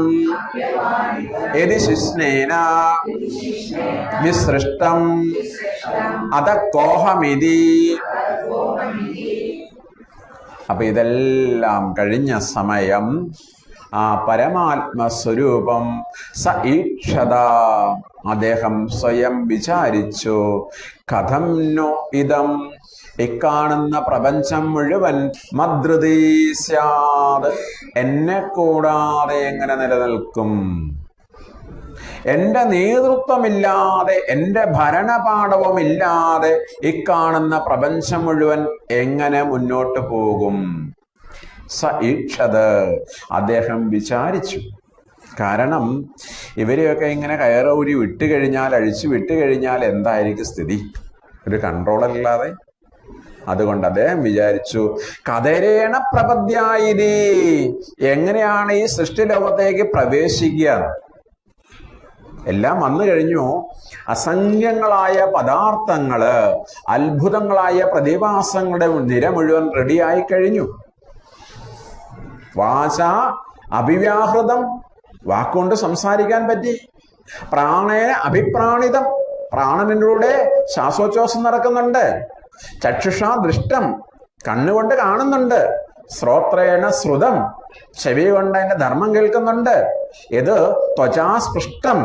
യദി ശിശ്നേന വിസൃഷ്ടം അത കോഹമിതി. അപ്പൊ ഇതെല്ലാം കഴിഞ്ഞ സമയം ആ പരമാത്മസ്വരൂപം സ ഈക്ഷത, അദ്ദേഹം സ്വയം വിചാരിച്ചു. കഥം നോ ഇതം, ഇക്കാണുന്ന പ്രപഞ്ചം മുഴുവൻ മദ്രതീ സ്യാത്, എന്നെ കൂടാതെ എങ്ങനെ നിലനിൽക്കും? എന്റെ നേതൃത്വമില്ലാതെ, എന്റെ ഭരണപാടവമില്ലാതെ ഇക്കാണുന്ന പ്രപഞ്ചം മുഴുവൻ എങ്ങനെ മുന്നോട്ട് പോകും? സ ഈക്ഷത്, അദ്ദേഹം വിചാരിച്ചു. കാരണം ഇവരെയൊക്കെ ഇങ്ങനെ കയറൂരി വിട്ടുകഴിഞ്ഞാൽ, അഴിച്ചു വിട്ടുകഴിഞ്ഞാൽ എന്തായിരിക്കും സ്ഥിതി? ഒരു കൺട്രോളല്ലാതെ. അതുകൊണ്ട് അദ്ദേഹം വിചാരിച്ചു, കതരേണ പ്രപദ്യായിനി, എങ്ങനെയാണ് ഈ സൃഷ്ടി ലോകത്തേക്ക് പ്രവേശിക്കുക? എല്ലാം വന്നു കഴിഞ്ഞു. അസംഖ്യങ്ങളായ പദാർത്ഥങ്ങള്, അത്ഭുതങ്ങളായ പ്രതിഭാസങ്ങളുടെ നിര മുഴുവൻ റെഡിയായി കഴിഞ്ഞു. വാച അഭിവ്യാഹൃതം, വാക്കുകൊണ്ട് സംസാരിക്കാൻ പറ്റി. പ്രാണേന അഭിപ്രാണിതം, പ്രാണനിലൂടെ ശ്വാസോച്ഛ്വാസം നടക്കുന്നുണ്ട്. ചക്ഷുഷാ ദൃഷ്ടം, കണ്ണുകൊണ്ട് കാണുന്നുണ്ട്. ശ്രോത്രേണ ശ്രുതം, ചെവി കൊണ്ട് അതിന്റെ ധർമ്മം കേൾക്കുന്നുണ്ട്. ഇത് ത്വചാസ്പൃഷ്ടം,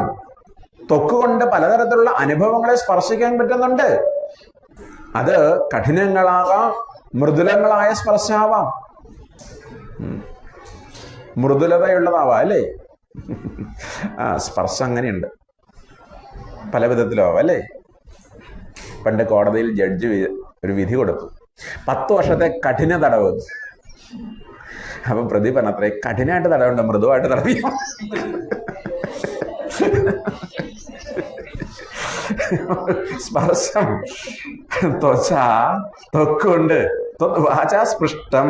ത്വക്കുകൊണ്ട് പലതരത്തിലുള്ള അനുഭവങ്ങളെ സ്പർശിക്കാൻ പറ്റുന്നുണ്ട്. അത് കഠിനങ്ങളാകാം, മൃദുലങ്ങളായ സ്പർശാവാം. മൃദുലതയുള്ളതാവാം അല്ലേ? സ്പർശം അങ്ങനെയുണ്ട്, പല വിധത്തിലാവാം അല്ലേ? പണ്ട് കോടതിയിൽ ജഡ്ജി ഒരു വിധി കൊടുത്തു, 10 വർഷത്തെ കഠിന തടവ്. അപ്പൊ പ്രതി പറഞ്ഞത്രേ, കഠിനമായിട്ട് തടവുണ്ട്, മൃദുവായിട്ട് തടവിയോ? സ്പർശം, ത്വച, ത്വക്കുണ്ട്, വാചാസ്പൃഷ്ടം.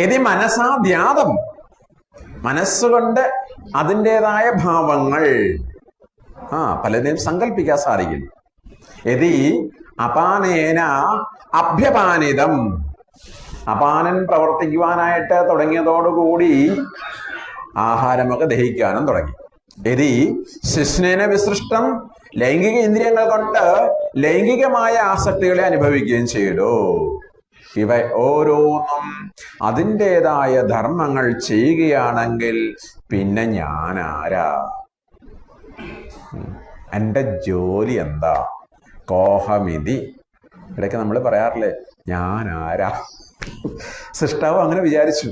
ഇത് മനസാധ്യാതം, മനസ്സുകൊണ്ട് അതിൻ്റെതായ ഭാവങ്ങൾ പലതിനെയും സങ്കല്പിക്കാൻ സാധിക്കും. യതി അപാനേന അഭ്യപാനിതം, അപാനൻ പ്രവർത്തിക്കുവാനായിട്ട് തുടങ്ങിയതോടുകൂടി ആഹാരമൊക്കെ ദഹിക്കാനും തുടങ്ങി. യതി ശിഷ്ണേന വിസൃഷ്ടം, ലൈംഗിക ഇന്ദ്രിയങ്ങൾ കൊണ്ട് ലൈംഗികമായ ആസക്തികളെ അനുഭവിക്കുകയും ചെയ്തു. ഇവ ഓരോന്നും അതിൻ്റെതായ ധർമ്മങ്ങൾ ചെയ്യുകയാണെങ്കിൽ പിന്നെ ഞാൻ ആരാ? എൻ്റെ ജോലി എന്താ? കോഹമിതി. ഇടയ്ക്ക് നമ്മൾ പറയാറില്ലേ, ഞാൻ ആരാ? സൃഷ്ടാവ് അങ്ങനെ വിചാരിച്ചു.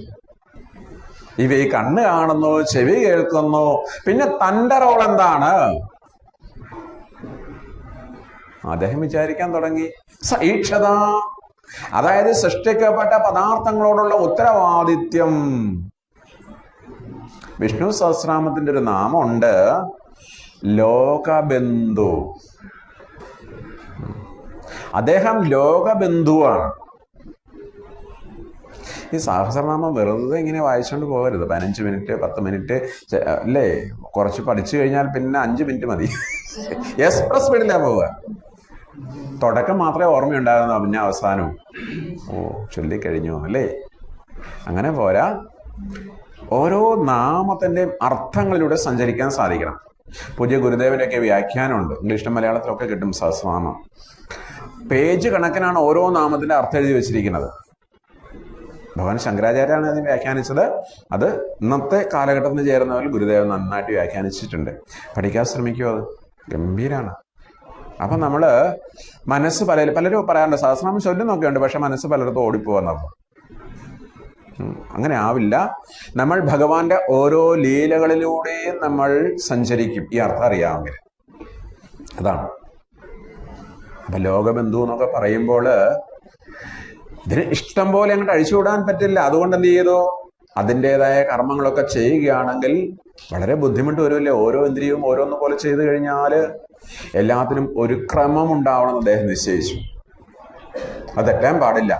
ഇവ ഈ കണ്ണ് കാണുന്നു, ചെവി കേൾക്കുന്നു, പിന്നെ തൻ്റെ റോൾ എന്താണ്? അദ്ദേഹം വിചാരിക്കാൻ തുടങ്ങി. സൈക്ഷത, അതായത് സൃഷ്ടിക്കപ്പെട്ട പദാർത്ഥങ്ങളോടുള്ള ഉത്തരവാദിത്യം. വിഷ്ണു സഹസ്രനാമത്തിന്റെ ഒരു നാമമുണ്ട്, ലോകബന്ധു. അദ്ദേഹം ലോകബന്ധുവാണ്. ഈ സഹസ്രനാമം വെറുതെ ഇങ്ങനെ വായിച്ചുകൊണ്ട് പോകരുത്. 15 മിനിറ്റ് 10 മിനിറ്റ് അല്ലേ? കുറച്ച് പഠിച്ചു കഴിഞ്ഞാൽ പിന്നെ 5 മിനിറ്റ് മതി. എക്സ്പ്രസ് സ്പീഡിലാ പോവുക. തുടക്കം മാത്രമേ ഓർമ്മയുണ്ടാകുന്നു, പിന്നെ അവസാനവും ചൊല്ലിക്കഴിഞ്ഞു അല്ലേ? അങ്ങനെ പോരാ. ഓരോ നാമത്തിൻ്റെയും അർത്ഥങ്ങളിലൂടെ സഞ്ചരിക്കാൻ സാധിക്കണം. പുതിയ ഗുരുദേവൻ്റെയൊക്കെ വ്യാഖ്യാനമുണ്ട്, ഇംഗ്ലീഷിലും മലയാളത്തിലൊക്കെ കിട്ടും സഹസ്രനാമം. പേജ് കണക്കിനാണ് ഓരോ നാമത്തിൻ്റെ അർത്ഥം എഴുതി വെച്ചിരിക്കുന്നത്. ഭഗവാൻ ശങ്കരാചാര്യാണ് അതിന് വ്യാഖ്യാനിച്ചത്. അത് ഇന്നത്തെ കാലഘട്ടത്തിന് ചേരുന്നവരിൽ ഗുരുദേവൻ നന്നായിട്ട് വ്യാഖ്യാനിച്ചിട്ടുണ്ട്. പഠിക്കാൻ ശ്രമിക്കുമോ, അത് ഗംഭീരാണ്. അപ്പം നമ്മൾ മനസ്സ് പലരും പറയാറുണ്ട്, സഹസ്രനാമം ചൊല്ലുന്നൊക്കെ ഉണ്ട്, പക്ഷെ മനസ്സ് പലയിടത്തും ഓടിപ്പോകുന്നത്. അങ്ങനെ ആവില്ല. നമ്മൾ ഭഗവാന്റെ ഓരോ ലീലകളിലൂടെയും നമ്മൾ സഞ്ചരിക്കും, ഈ അർത്ഥം അറിയാമെങ്കിൽ. അതാണ്. അപ്പൊ ലോകബന്ധു എന്നൊക്കെ പറയുമ്പോൾ ഇതിന് ഇഷ്ടം പോലെ അങ്ങോട്ട് അഴിച്ചുവിടാൻ പറ്റില്ല. അതുകൊണ്ട് എന്ത് ചെയ്തു? അതിൻ്റെതായ കർമ്മങ്ങളൊക്കെ ചെയ്യുകയാണെങ്കിൽ വളരെ ബുദ്ധിമുട്ട് വരുമല്ലേ? ഓരോ ഇന്ദ്രിയവും ഓരോന്ന് പോലെ ചെയ്തു കഴിഞ്ഞാൽ എല്ലാത്തിനും ഒരു ക്രമം ഉണ്ടാവണം അദ്ദേഹം നിശ്ചയിച്ചു. അത് തെറ്റാൻ പാടില്ല.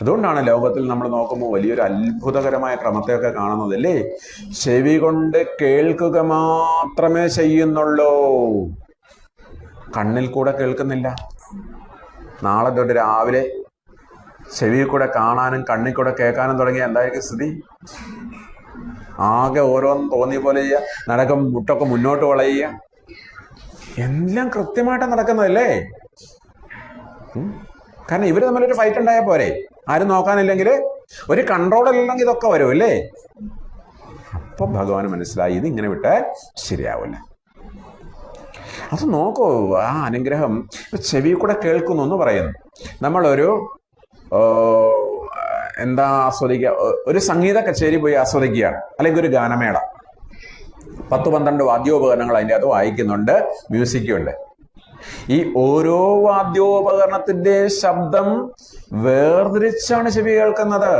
അതുകൊണ്ടാണ് ലോകത്തിൽ നമ്മൾ നോക്കുമ്പോൾ വലിയൊരു അത്ഭുതകരമായ ക്രമത്തെയൊക്കെ കാണുന്നത് അല്ലേ? ചെവി കൊണ്ട് കേൾക്കുക മാത്രമേ ചെയ്യുന്നുള്ളൂ, കണ്ണിൽ കൂടെ കേൾക്കുന്നില്ല. നാളെ തൊട്ട് രാവിലെ ചെവിയിൽ കൂടെ കാണാനും കണ്ണിൽ കൂടെ കേൾക്കാനും തുടങ്ങിയ എന്തായിരിക്കും സ്ഥിതി? ആകെ ഓരോന്നും തോന്നിയ പോലെ ചെയ്യുക, നടക്കും മുട്ടൊക്കെ മുന്നോട്ട് വളയുക, എല്ലാം കൃത്യമായിട്ട് നടക്കുന്നതല്ലേ? കാരണം ഇവർ തമ്മിലൊരു ഫൈറ്റ് ഉണ്ടായാൽ പോരെ? ആരും നോക്കാനില്ലെങ്കിൽ, ഒരു കൺട്രോൾ ഇല്ലെങ്കിൽ ഇതൊക്കെ വരും അല്ലേ? അപ്പൊ ഭഗവാന് മനസ്സിലായി, ഇത് ഇങ്ങനെ വിട്ടാൽ ശരിയാവില്ല. അത് നോക്കൂ, ആ അനുഗ്രഹം ചെവി കൂടെ കേൾക്കുന്നു എന്ന് പറയുന്നു. നമ്മളൊരു എന്താ ആസ്വദിക്കുക, ഒരു സംഗീത കച്ചേരി പോയി ആസ്വദിക്കുകയാണ്, അല്ലെങ്കിൽ ഒരു ഗാനമേള, 10-12 വാദ്യോപകരണങ്ങൾ അതിൻ്റെ അത് വായിക്കുന്നുണ്ട്, മ്യൂസിക്കും ഉണ്ട്. ഈ ഓരോ വാദ്യോപകരണത്തിന്റെ ശബ്ദം വേർതിരിച്ചാണ് ചെവി കേൾക്കുന്നത്.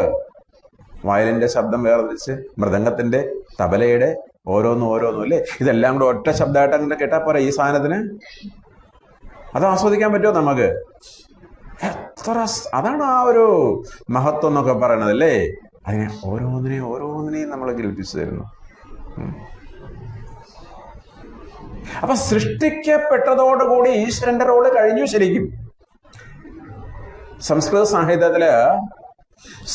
വയലിന്റെ ശബ്ദം വേർതിരിച്ച്, മൃദംഗത്തിന്റെ, തബലയുടെ ഓരോന്നും അല്ലേ, ഇതെല്ലാം കൂടെ ഒറ്റ ശബ്ദമായിട്ട് അങ്ങനെ കേട്ടാൽ പോരാ. ഈ സാധനത്തിന് അത് ആസ്വദിക്കാൻ പറ്റുമോ നമുക്ക്? അതാണ് ആ ഒരു മഹത്വം എന്നൊക്കെ പറയണത് അല്ലേ. അതിനെ ഓരോന്നിനെയും നമ്മൾ കേൾപ്പിച്ചു തരുന്നു. അപ്പൊ സൃഷ്ടിക്കപ്പെട്ടതോടുകൂടി ഈശ്വരന്റെ റോള് കഴിഞ്ഞു. ശരിക്കും സംസ്കൃത സാഹിത്യത്തില്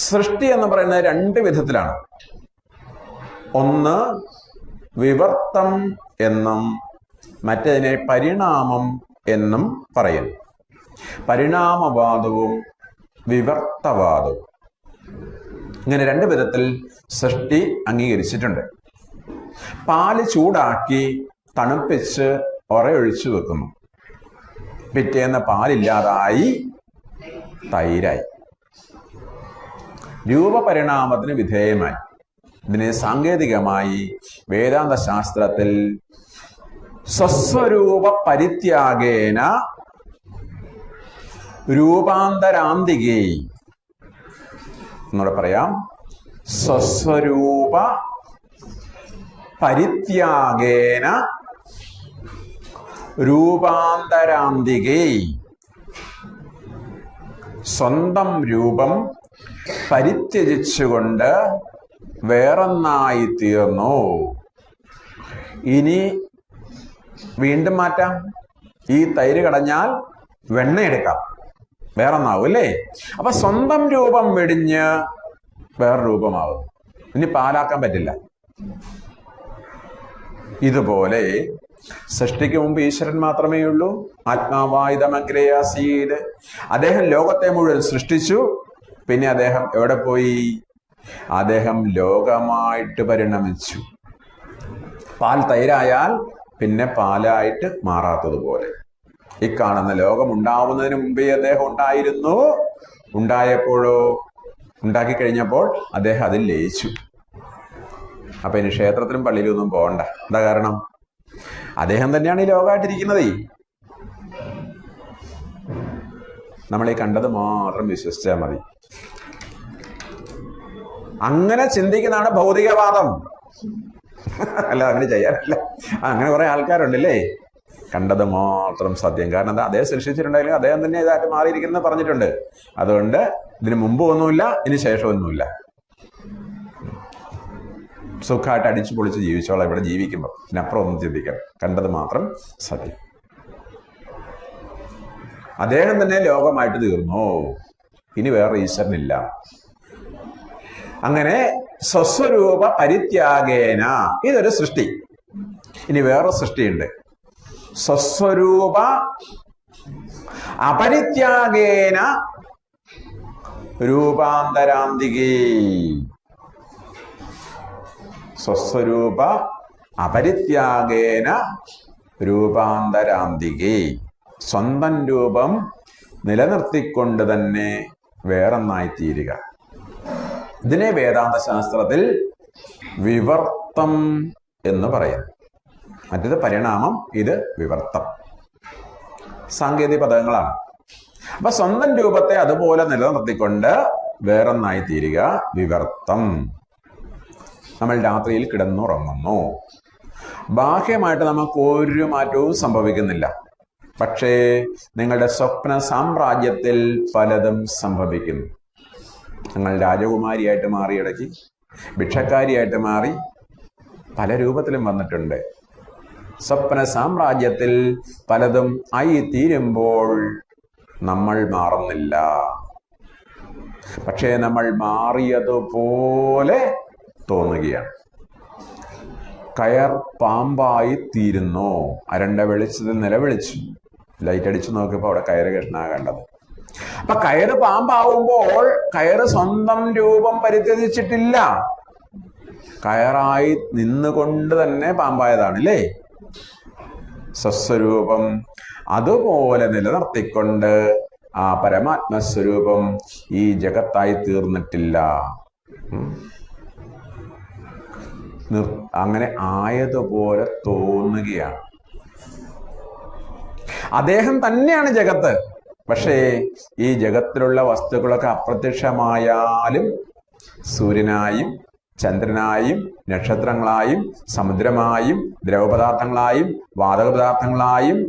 സൃഷ്ടി എന്ന് പറയുന്നത് 2 വിധത്തിലാണ്. ഒന്ന് വിവർത്തം എന്നും മറ്റതിനെ പരിണാമം എന്നും പറയും. പരിണാമവാദവും വിവർത്തവാദവും, ഇങ്ങനെ 2 വിധത്തിൽ സൃഷ്ടി അംഗീകരിച്ചിട്ടുണ്ട്. പാല് ചൂടാക്കി തണുപ്പിച്ച് ഒരയൊഴിച്ചു വെക്കുന്നു, പിറ്റേന്ന് പാലില്ലാതായി തൈരായി. രൂപപരിണാമത്തിന് വിധേയമായി. ഇതിനെ സാങ്കേതികമായി വേദാന്ത ശാസ്ത്രത്തിൽ സ്വസ്വരൂപ പരിത്യാഗേന രൂപാന്തരാന്തികേ എന്നൂടെ പറയാം. സ്വസ്വരൂപ പരിത്യാഗേന രൂപാന്തരാന്തികേ. സ്വന്തം രൂപം പരിത്യജിച്ചുകൊണ്ട് വേറൊന്നായി തീർന്നു. ഇനി വീണ്ടും മാറ്റാം. ഈ തൈര് കടഞ്ഞാൽ വെണ്ണ എടുക്കാം, വേറൊന്നാവും അല്ലേ. അപ്പൊ സ്വന്തം രൂപം വെടിഞ്ഞ് വേറെ രൂപമാവും. ഇനി പാലാക്കാൻ പറ്റില്ല. ഇതുപോലെ സൃഷ്ടിക്ക് മുമ്പ് ഈശ്വരൻ മാത്രമേ ഉള്ളൂ. ആത്മാവായുധമഗ്രയാസീത്. അദ്ദേഹം ലോകത്തെ മുഴുവൻ സൃഷ്ടിച്ചു. പിന്നെ അദ്ദേഹം എവിടെ പോയി? അദ്ദേഹം ലോകമായിട്ട് പരിണമിച്ചു. പാൽ തൈരായാൽ പിന്നെ പാലായിട്ട് മാറാത്തതുപോലെ ഈ കാണുന്ന ലോകം ഉണ്ടാവുന്നതിന് മുമ്പേ അദ്ദേഹം ഉണ്ടായിരുന്നു. ഉണ്ടായപ്പോഴോ, ഉണ്ടാക്കി കഴിഞ്ഞപ്പോൾ അദ്ദേഹം അതിൽ ലയിച്ചു. അപ്പൊ ഇനി ക്ഷേത്രത്തിലും പള്ളിയിലും ഒന്നും പോകണ്ട. എന്താ കാരണം? അദ്ദേഹം തന്നെയാണ് ഈ ലോകമായിട്ടിരിക്കുന്നത്. നമ്മളീ കണ്ടത് മാത്രം വിശ്വസിച്ചാൽ മതി. അങ്ങനെ ചിന്തിക്കുന്നതാണ് ഭൗതികവാദം. അല്ല, അങ്ങനെ ചെയ്യാറില്ല. അങ്ങനെ കുറെ ആൾക്കാരുണ്ടല്ലേ, കണ്ടത് മാത്രം സത്യം. കാരണം എന്താ? അദ്ദേഹം സൃഷ്ടിച്ചിട്ടുണ്ടെങ്കിലും അദ്ദേഹം തന്നെ ഇതായിട്ട് മാറിയിരിക്കുന്നത് പറഞ്ഞിട്ടുണ്ട്. അതുകൊണ്ട് ഇതിന് മുമ്പ് ഒന്നുമില്ല, ഇനി ശേഷമൊന്നുമില്ല. സുഖമായിട്ട് അടിച്ചു പൊളിച്ച് ജീവിച്ചോളാം ഇവിടെ ജീവിക്കുമ്പോൾ. ഇതിനപ്പുറം ഒന്നും ചിന്തിക്കണം. കണ്ടത് മാത്രം സത്യം. അദ്ദേഹം തന്നെ ലോകമായിട്ട് തീർന്നു. ഇനി വേറെ ഈശ്വരനില്ല. അങ്ങനെ സ്വസ്വരൂപ പരിത്യാഗേന, ഇതൊരു സൃഷ്ടി. ഇനി വേറെ സൃഷ്ടിയുണ്ട്. സ്വസ്വരൂപ അപരിത്യാഗേന രൂപാന്തരാന്തികേ. സ്വസ്വരൂപ അപരിത്യാഗേന രൂപാന്തരാന്തികേ. സ്വന്തം രൂപം നിലനിർത്തിക്കൊണ്ട് തന്നെ വേറൊന്നായിത്തീരുക. ഇതിനെ വേദാന്ത ശാസ്ത്രത്തിൽ വിവർത്തം എന്ന് പറയാം. മറ്റേത് പരിണാമം, ഇത് വിവർത്തം. സാങ്കേതിക പദങ്ങളാണ്. അപ്പൊ സ്വന്തം രൂപത്തെ അതുപോലെ നിലനിർത്തിക്കൊണ്ട് വേറൊന്നായി തീരുക, വിവർത്തം. നമ്മൾ രാത്രിയിൽ കിടന്നുറങ്ങുന്നു. ബാഹ്യമായിട്ട് നമുക്ക് ഒരു മാറ്റവും സംഭവിക്കുന്നില്ല. പക്ഷേ നിങ്ങളുടെ സ്വപ്ന സാമ്രാജ്യത്തിൽ പലതും സംഭവിക്കുന്നു. നിങ്ങൾ രാജകുമാരിയായിട്ട് മാറി, ഇടയ്ക്ക് ഭിക്ഷക്കാരിയായിട്ട് മാറി, പല രൂപത്തിലും വന്നിട്ടുണ്ട്. സ്വപ്ന സാമ്രാജ്യത്തിൽ പലതും ആയി തീരുമ്പോൾ നമ്മൾ മാറുന്നില്ല. പക്ഷേ നമ്മൾ മാറിയതുപോലെ തോന്നുകയാണ്. കയർ പാമ്പായി തീരുന്നു. അരണ്ട വെളിച്ചത്തിൽ നിലവിളിച്ചു. ലൈറ്റ് അടിച്ചു നോക്കിയപ്പോൾ അവിടെ കയറ് കൃഷ്ണ കണ്ടത്. അപ്പൊ കയറ് പാമ്പാവുമ്പോൾ കയറ് സ്വന്തം രൂപം പരിത്യജിച്ചിട്ടില്ല. കയറായി നിന്നുകൊണ്ട് തന്നെ പാമ്പായതാണ് അല്ലേ. സ്വസ്വരൂപം അതുപോലെ നിലനിർത്തിക്കൊണ്ട് ആ പരമാത്മസ്വരൂപം ഈ ജഗത്തായി തീർന്നിട്ടില്ല. അങ്ങനെ ആയതുപോലെ തോന്നുകയാണ്. അദ്ദേഹം തന്നെയാണ് ജഗത്ത്. പക്ഷേ ഈ ജഗത്തിലുള്ള വസ്തുക്കളൊക്കെ അപ്രത്യക്ഷമായാലും സൂര്യനായും ചന്ദ്രനായും നക്ഷത്രങ്ങളായും സമുദ്രമായും ദ്രവപദാർത്ഥങ്ങളായും വാതക പദാർത്ഥങ്ങളായും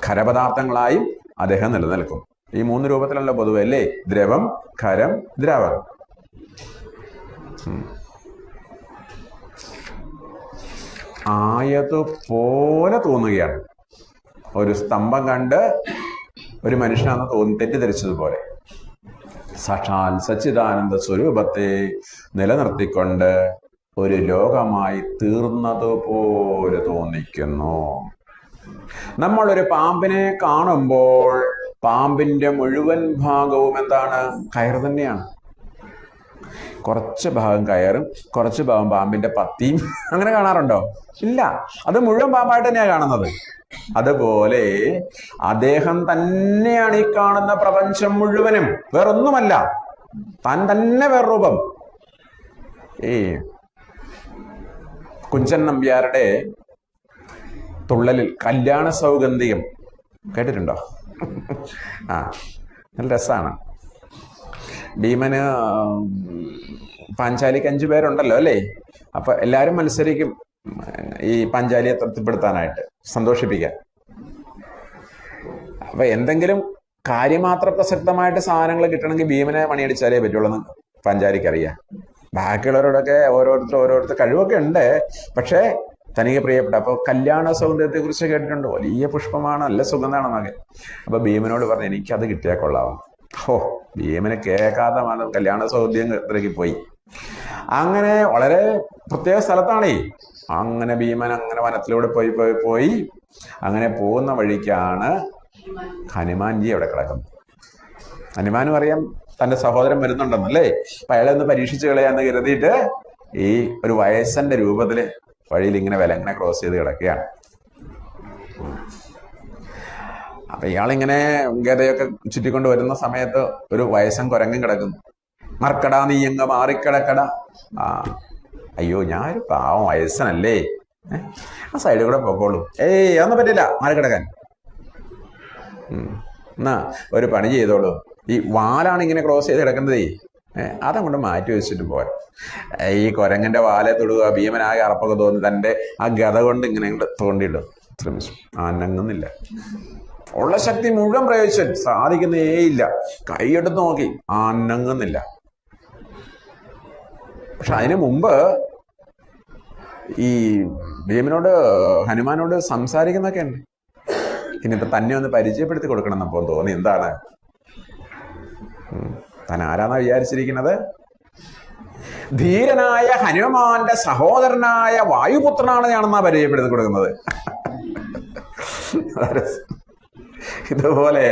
ഖരപദാർത്ഥങ്ങളായും അദ്ദേഹം നിലനിൽക്കും. ഈ 3 രൂപത്തിലല്ല പൊതുവെ അല്ലേ? ദ്രവം, ഖരം, ദ്രാവകം. ആയതുപോലെ തോന്നുകയാണ്. ഒരു സ്തംഭം കണ്ട് ഒരു മനുഷ്യനാണെന്ന് തെറ്റിദ്ധരിച്ചതുപോലെ സാക്ഷാൽ സച്ചിദാനന്ദ സ്വരൂപത്തെ നിലനിർത്തിക്കൊണ്ട് ഒരു ലോകമായി തീർന്നതുപോലെ തോന്നിക്കുന്നു. നമ്മളൊരു പാമ്പിനെ കാണുമ്പോൾ പാമ്പിന്റെ മുഴുവൻ ഭാഗവും എന്താണ്? കയർ തന്നെയാണ്. കുറച്ച് ഭാഗം കയറും, കുറച്ച് ഭാഗം പാമ്പിന്റെ പത്തിയും. അങ്ങനെ കാണാറുണ്ടോ? ഇല്ല. അത് മുഴുവൻ പാമ്പായിട്ട് തന്നെയാണ് കാണുന്നത്. അതുപോലെ അദ്ദേഹം തന്നെയാണ് ഈ കാണുന്ന പ്രപഞ്ചം മുഴുവനും, വേറൊന്നുമല്ല. താൻ തന്നെ വേറെ രൂപം. ഈ കുഞ്ചൻ നമ്പ്യാരുടെ തുള്ളലിൽ കല്യാണ സൗഗന്ധികം കേട്ടിട്ടുണ്ടോ? നല്ല രസാണ്. ഭീമന് പാഞ്ചാലിക്ക് 5 പേരുണ്ടല്ലോ അല്ലേ? അപ്പൊ എല്ലാരും മത്സരിക്കും ഈ പാഞ്ചാലിയെ തൃപ്തിപ്പെടുത്താനായിട്ട്, സന്തോഷിപ്പിക്കാൻ. അപ്പൊ എന്തെങ്കിലും കാര്യമാത്ര പ്രസക്തമായിട്ട് സാധനങ്ങൾ കിട്ടണമെങ്കിൽ ഭീമനെ മണിയടിച്ചാലേ പറ്റുള്ളൂ എന്ന് പാഞ്ചാലിക്ക് അറിയാം. ബാക്കിയുള്ളവരോടൊക്കെ ഓരോരുത്തർ കഴിവൊക്കെ ഉണ്ട്, പക്ഷെ തനിക്ക് പ്രിയപ്പെട്ട. അപ്പൊ കല്യാണ സൗന്ദര്യത്തെ കുറിച്ച് കേട്ടിട്ടുണ്ട്. വലിയ പുഷ്പമാണ്, നല്ല സുഗന്ധമാണെന്നൊക്കെ. അപ്പൊ ഭീമനോട് പറഞ്ഞു, എനിക്കത് കിട്ടിയാൽ കൊള്ളാവും. ഭീമനെ കേൾക്കാതെ കല്യാണ സൗന്ദര്യത്തിലേക്ക് പോയി. അങ്ങനെ വളരെ പ്രത്യേക സ്ഥലത്താണേ. അങ്ങനെ ഭീമൻ അങ്ങനെ വനത്തിലൂടെ പോയി അങ്ങനെ പോകുന്ന വഴിക്കാണ് ഹനുമാൻജി അവിടെ കിടക്കുന്നത്. ഹനുമാനും അറിയാം തന്റെ സഹോദരൻ വരുന്നുണ്ടെന്നല്ലേ. അപ്പൊ അയാളെ ഒന്ന് പരീക്ഷിച്ച് കളയാന്ന് കരുതിയിട്ട് ഈ ഒരു വയസ്സന്റെ രൂപത്തില് വഴിയിൽ ഇങ്ങനെ വിലങ്ങനെ ക്രോസ് ചെയ്ത് കിടക്കുകയാണ്. അപ്പൊ ഇയാളിങ്ങനെ ഗതയൊക്കെ ചുറ്റിക്കൊണ്ട് വരുന്ന സമയത്ത് ഒരു വയസ്സൻ കുരങ്ങൻ കിടക്കുന്നു. മർക്കടാ നീ എങ്ങ മാറിക്കിടക്കട. അയ്യോ ഞാനൊരു പാവം വയസ്സനല്ലേ, ആ സൈഡിൽ കൂടെ പോക്കോളൂ. അതൊന്നും പറ്റില്ല, മാറിക്കിടക്കാൻ. എന്നാ ഒരു പണി ചെയ്തോളൂ, ഈ വാലാണ് ഇങ്ങനെ ക്രോസ് ചെയ്ത് കിടക്കുന്നതേ, അതങ്ങോട്ട് മാറ്റി വെച്ചിട്ട് പോരാ. ഈ കുരങ്ങന്റെ വാലെ തൊടുക. ഭീമനാകെ അറപ്പൊക്കെ തോന്നി തന്റെ ആ ഗത കൊണ്ട് ഇങ്ങനെ തോണ്ടിയിടും. ശ്രമിച്ചു, അനങ്ങുന്നില്ല. ഉള്ള ശക്തി മുഴുവൻ പ്രയോഗിച്ചു, സാധിക്കുന്നേയില്ല. കൈയെടുത്ത് നോക്കി, അനങ്ങുന്നില്ല. പക്ഷെ അതിനു മുമ്പ് ഈ ഭീമനോട് ഹനുമാനോട് സംസാരിക്കുന്നൊക്കെ ഉണ്ട്. ഇനിയിപ്പോ തന്നെ ഒന്ന് പരിചയപ്പെടുത്തി കൊടുക്കണം എന്നപ്പോ തോന്നി. എന്താണ് താൻ ആരാന്നാ വിചാരിച്ചിരിക്കുന്നത്? ധീരനായ ഹനുമാന്റെ സഹോദരനായ വായുപുത്രനാണ് ഞാനെന്നാ പരിചയപ്പെടുത്തി കൊടുക്കുന്നത്. ഇതുപോലെ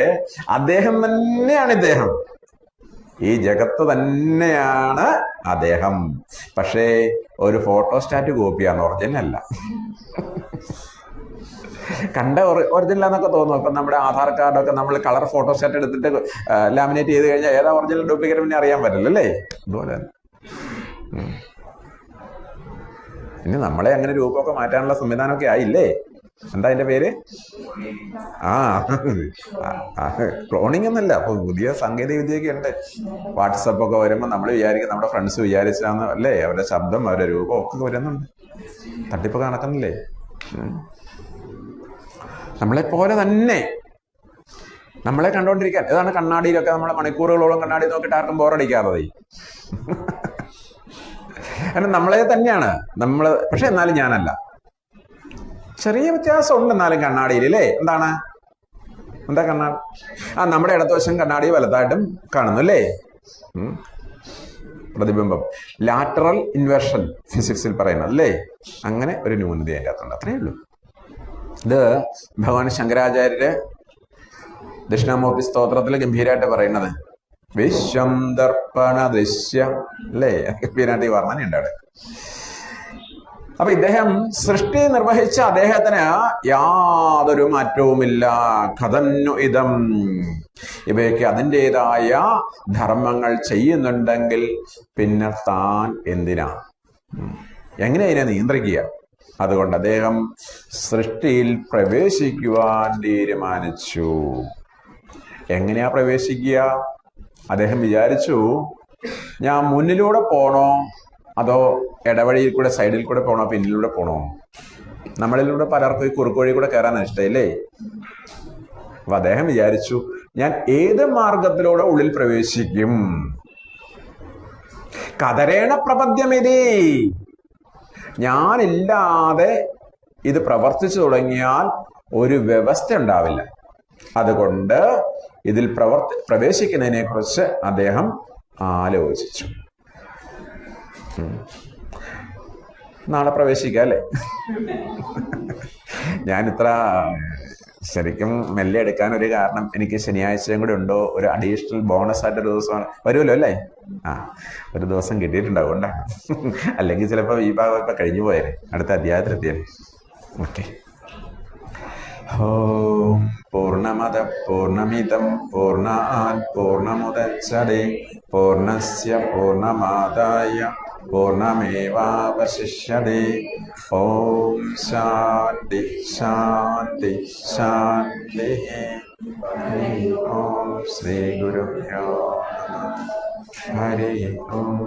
അദ്ദേഹം തന്നെയാണ് ഇദ്ദേഹം. ഈ ജഗത്ത് തന്നെയാണ് അദ്ദേഹം. പക്ഷേ ഒരു ഫോട്ടോസ്റ്റാറ്റ് കോപ്പിയാണ്, ഒറിജിനൽ അല്ല. കണ്ട ഒറിജിനൽ എന്നൊക്കെ തോന്നും. ഇപ്പം നമ്മുടെ ആധാർ കാർഡൊക്കെ നമ്മൾ കളർ ഫോട്ടോസ്റ്റാറ്റ് എടുത്തിട്ട് ലാമിനേറ്റ് ചെയ്ത് കഴിഞ്ഞാൽ ഏതാ ഒറിജിനൽ ഡ്യൂപ്ലിക്കേറ്റ് പിന്നെ അറിയാൻ പറ്റില്ല അല്ലേ? അതുപോലെ ഇനി നമ്മളെ അങ്ങനെ രൂപമൊക്കെ മാറ്റാനുള്ള സംവിധാനമൊക്കെ ആയില്ലേ? എന്താ അതിന്റെ പേര്? ക്ലോണിങ് എന്നല്ല, അപ്പൊ പുതിയ സാങ്കേതിക വിദ്യയൊക്കെ ഉണ്ട്. വാട്സപ്പ് ഒക്കെ വരുമ്പോൾ നമ്മൾ വിചാരിക്കും നമ്മുടെ ഫ്രണ്ട്സ് വിചാരിച്ചാന്ന് അല്ലേ? അവരുടെ ശബ്ദം, അവരുടെ രൂപം ഒക്കെ വരുന്നുണ്ട്. തട്ടിപ്പൊക്കെ നടക്കുന്നില്ലേ? നമ്മളെപ്പോലെ തന്നെ നമ്മളെ കണ്ടോണ്ടിരിക്കാൻ. ഇതാണ് കണ്ണാടിയിലൊക്കെ നമ്മളെ മണിക്കൂറുകളോളം കണ്ണാടി നോക്കിയിട്ട് ആർക്കും ബോറടിക്കാതെ. കാരണം നമ്മളെ തന്നെയാണ് നമ്മൾ. പക്ഷെ എന്നാലും ഞാനല്ല. ചെറിയ വ്യത്യാസം ഉണ്ട് എന്നാലും കണ്ണാടിയിൽ അല്ലേ? എന്താ കണ്ണാടി? നമ്മുടെ ഇടതുവശം കണ്ണാടി വലതായിട്ടും കാണുന്നു അല്ലേ? പ്രതിബിംബം, ലാറ്ററൽ ഇൻവേർഷൻ ഫിസിക്സിൽ പറയുന്നത് അല്ലേ? അങ്ങനെ ഒരു ന്യൂനത അതിൻ്റെ അകത്തുണ്ട്. അത്രയേ ഉള്ളൂ. ഇത് ഭഗവാൻ ശങ്കരാചാര്യര് ദക്ഷിണാമൂർത്തി സ്തോത്രത്തിൽ ഗംഭീരമായിട്ട് പറയുന്നത് വിശ്വം ദർപ്പണ ദൃശ്യം അല്ലേ? ഗംഭീരമായിട്ട് ഈ വർണ്ണനയുണ്ട് അവിടെ. അപ്പൊ ഇദ്ദേഹം സൃഷ്ടി നിർവഹിച്ച അദ്ദേഹത്തിന് യാതൊരു മാറ്റവുമില്ല. കഥന്നു ഇതം, ഇവയ്ക്ക് അതിൻ്റെതായ ധർമ്മങ്ങൾ ചെയ്യുന്നുണ്ടെങ്കിൽ പിന്നെ താൻ എന്തിനാ, എങ്ങനെ ഇതിനെ നിയന്ത്രിക്കുക? അതുകൊണ്ട് അദ്ദേഹം സൃഷ്ടിയിൽ പ്രവേശിക്കുവാൻ തീരുമാനിച്ചു. എങ്ങനെയാ പ്രവേശിക്കുക? അദ്ദേഹം വിചാരിച്ചു, ഞാൻ മുന്നിലൂടെ പോണോ അതോ ഇടവഴിയിൽ കൂടെ സൈഡിൽ കൂടെ പോണോ പിന്നിലൂടെ പോണോ? നമ്മളിലൂടെ പലർക്കും ഈ കുറുക്ക് വഴി കൂടെ കയറാൻ ഇഷ്ടമില്ലേ? അപ്പൊ അദ്ദേഹം വിചാരിച്ചു, ഞാൻ ഏത് മാർഗത്തിലൂടെ ഉള്ളിൽ പ്രവേശിക്കും? കതരേണ പ്രപദ്യമിതി, ഞാനില്ലാതെ ഇത് പ്രവർത്തിച്ചു തുടങ്ങിയാൽ ഒരു വ്യവസ്ഥ ഉണ്ടാവില്ല. അതുകൊണ്ട് ഇതിൽ പ്രവേശിക്കുന്നതിനെ കുറിച്ച് അദ്ദേഹം ആലോചിച്ചു. നാളെ പ്രവേശിക്കാം അല്ലേ? ഞാനിത്ര ശരിക്കും മെല്ലെ എടുക്കാൻ ഒരു കാരണം, എനിക്ക് ശനിയാഴ്ചയും കൂടെ ഉണ്ടോ, ഒരു അഡീഷണൽ ബോണസ് ആയിട്ടൊരു ദിവസമാണ് വരുമല്ലോ അല്ലേ? ഒരു ദിവസം കിട്ടിയിട്ടുണ്ടാവും, കൊണ്ടാണ്. അല്ലെങ്കിൽ ചിലപ്പോൾ ഈ ഭാഗം ഇപ്പം കഴിഞ്ഞു പോയാലേ, അടുത്ത അധ്യായത്തിലെത്തിയാലേ. ഓക്കെ. ഓം പൂർണ്ണമദ പൂർണ്ണമിദം പൂർണ്ണാത് പൂർണ്ണമുദച്ഛതേ പൂർണ്ണസ്യ പൂർണ്ണമാദായ പൂർണ്ണമേവാവശിഷ്യതേ. ഓം ശാന്തി ശാന്തി ശാന്തി. ഓം ശ്രീ ഗുരുഭ്യോ നമഃ. ഹരി ഓം.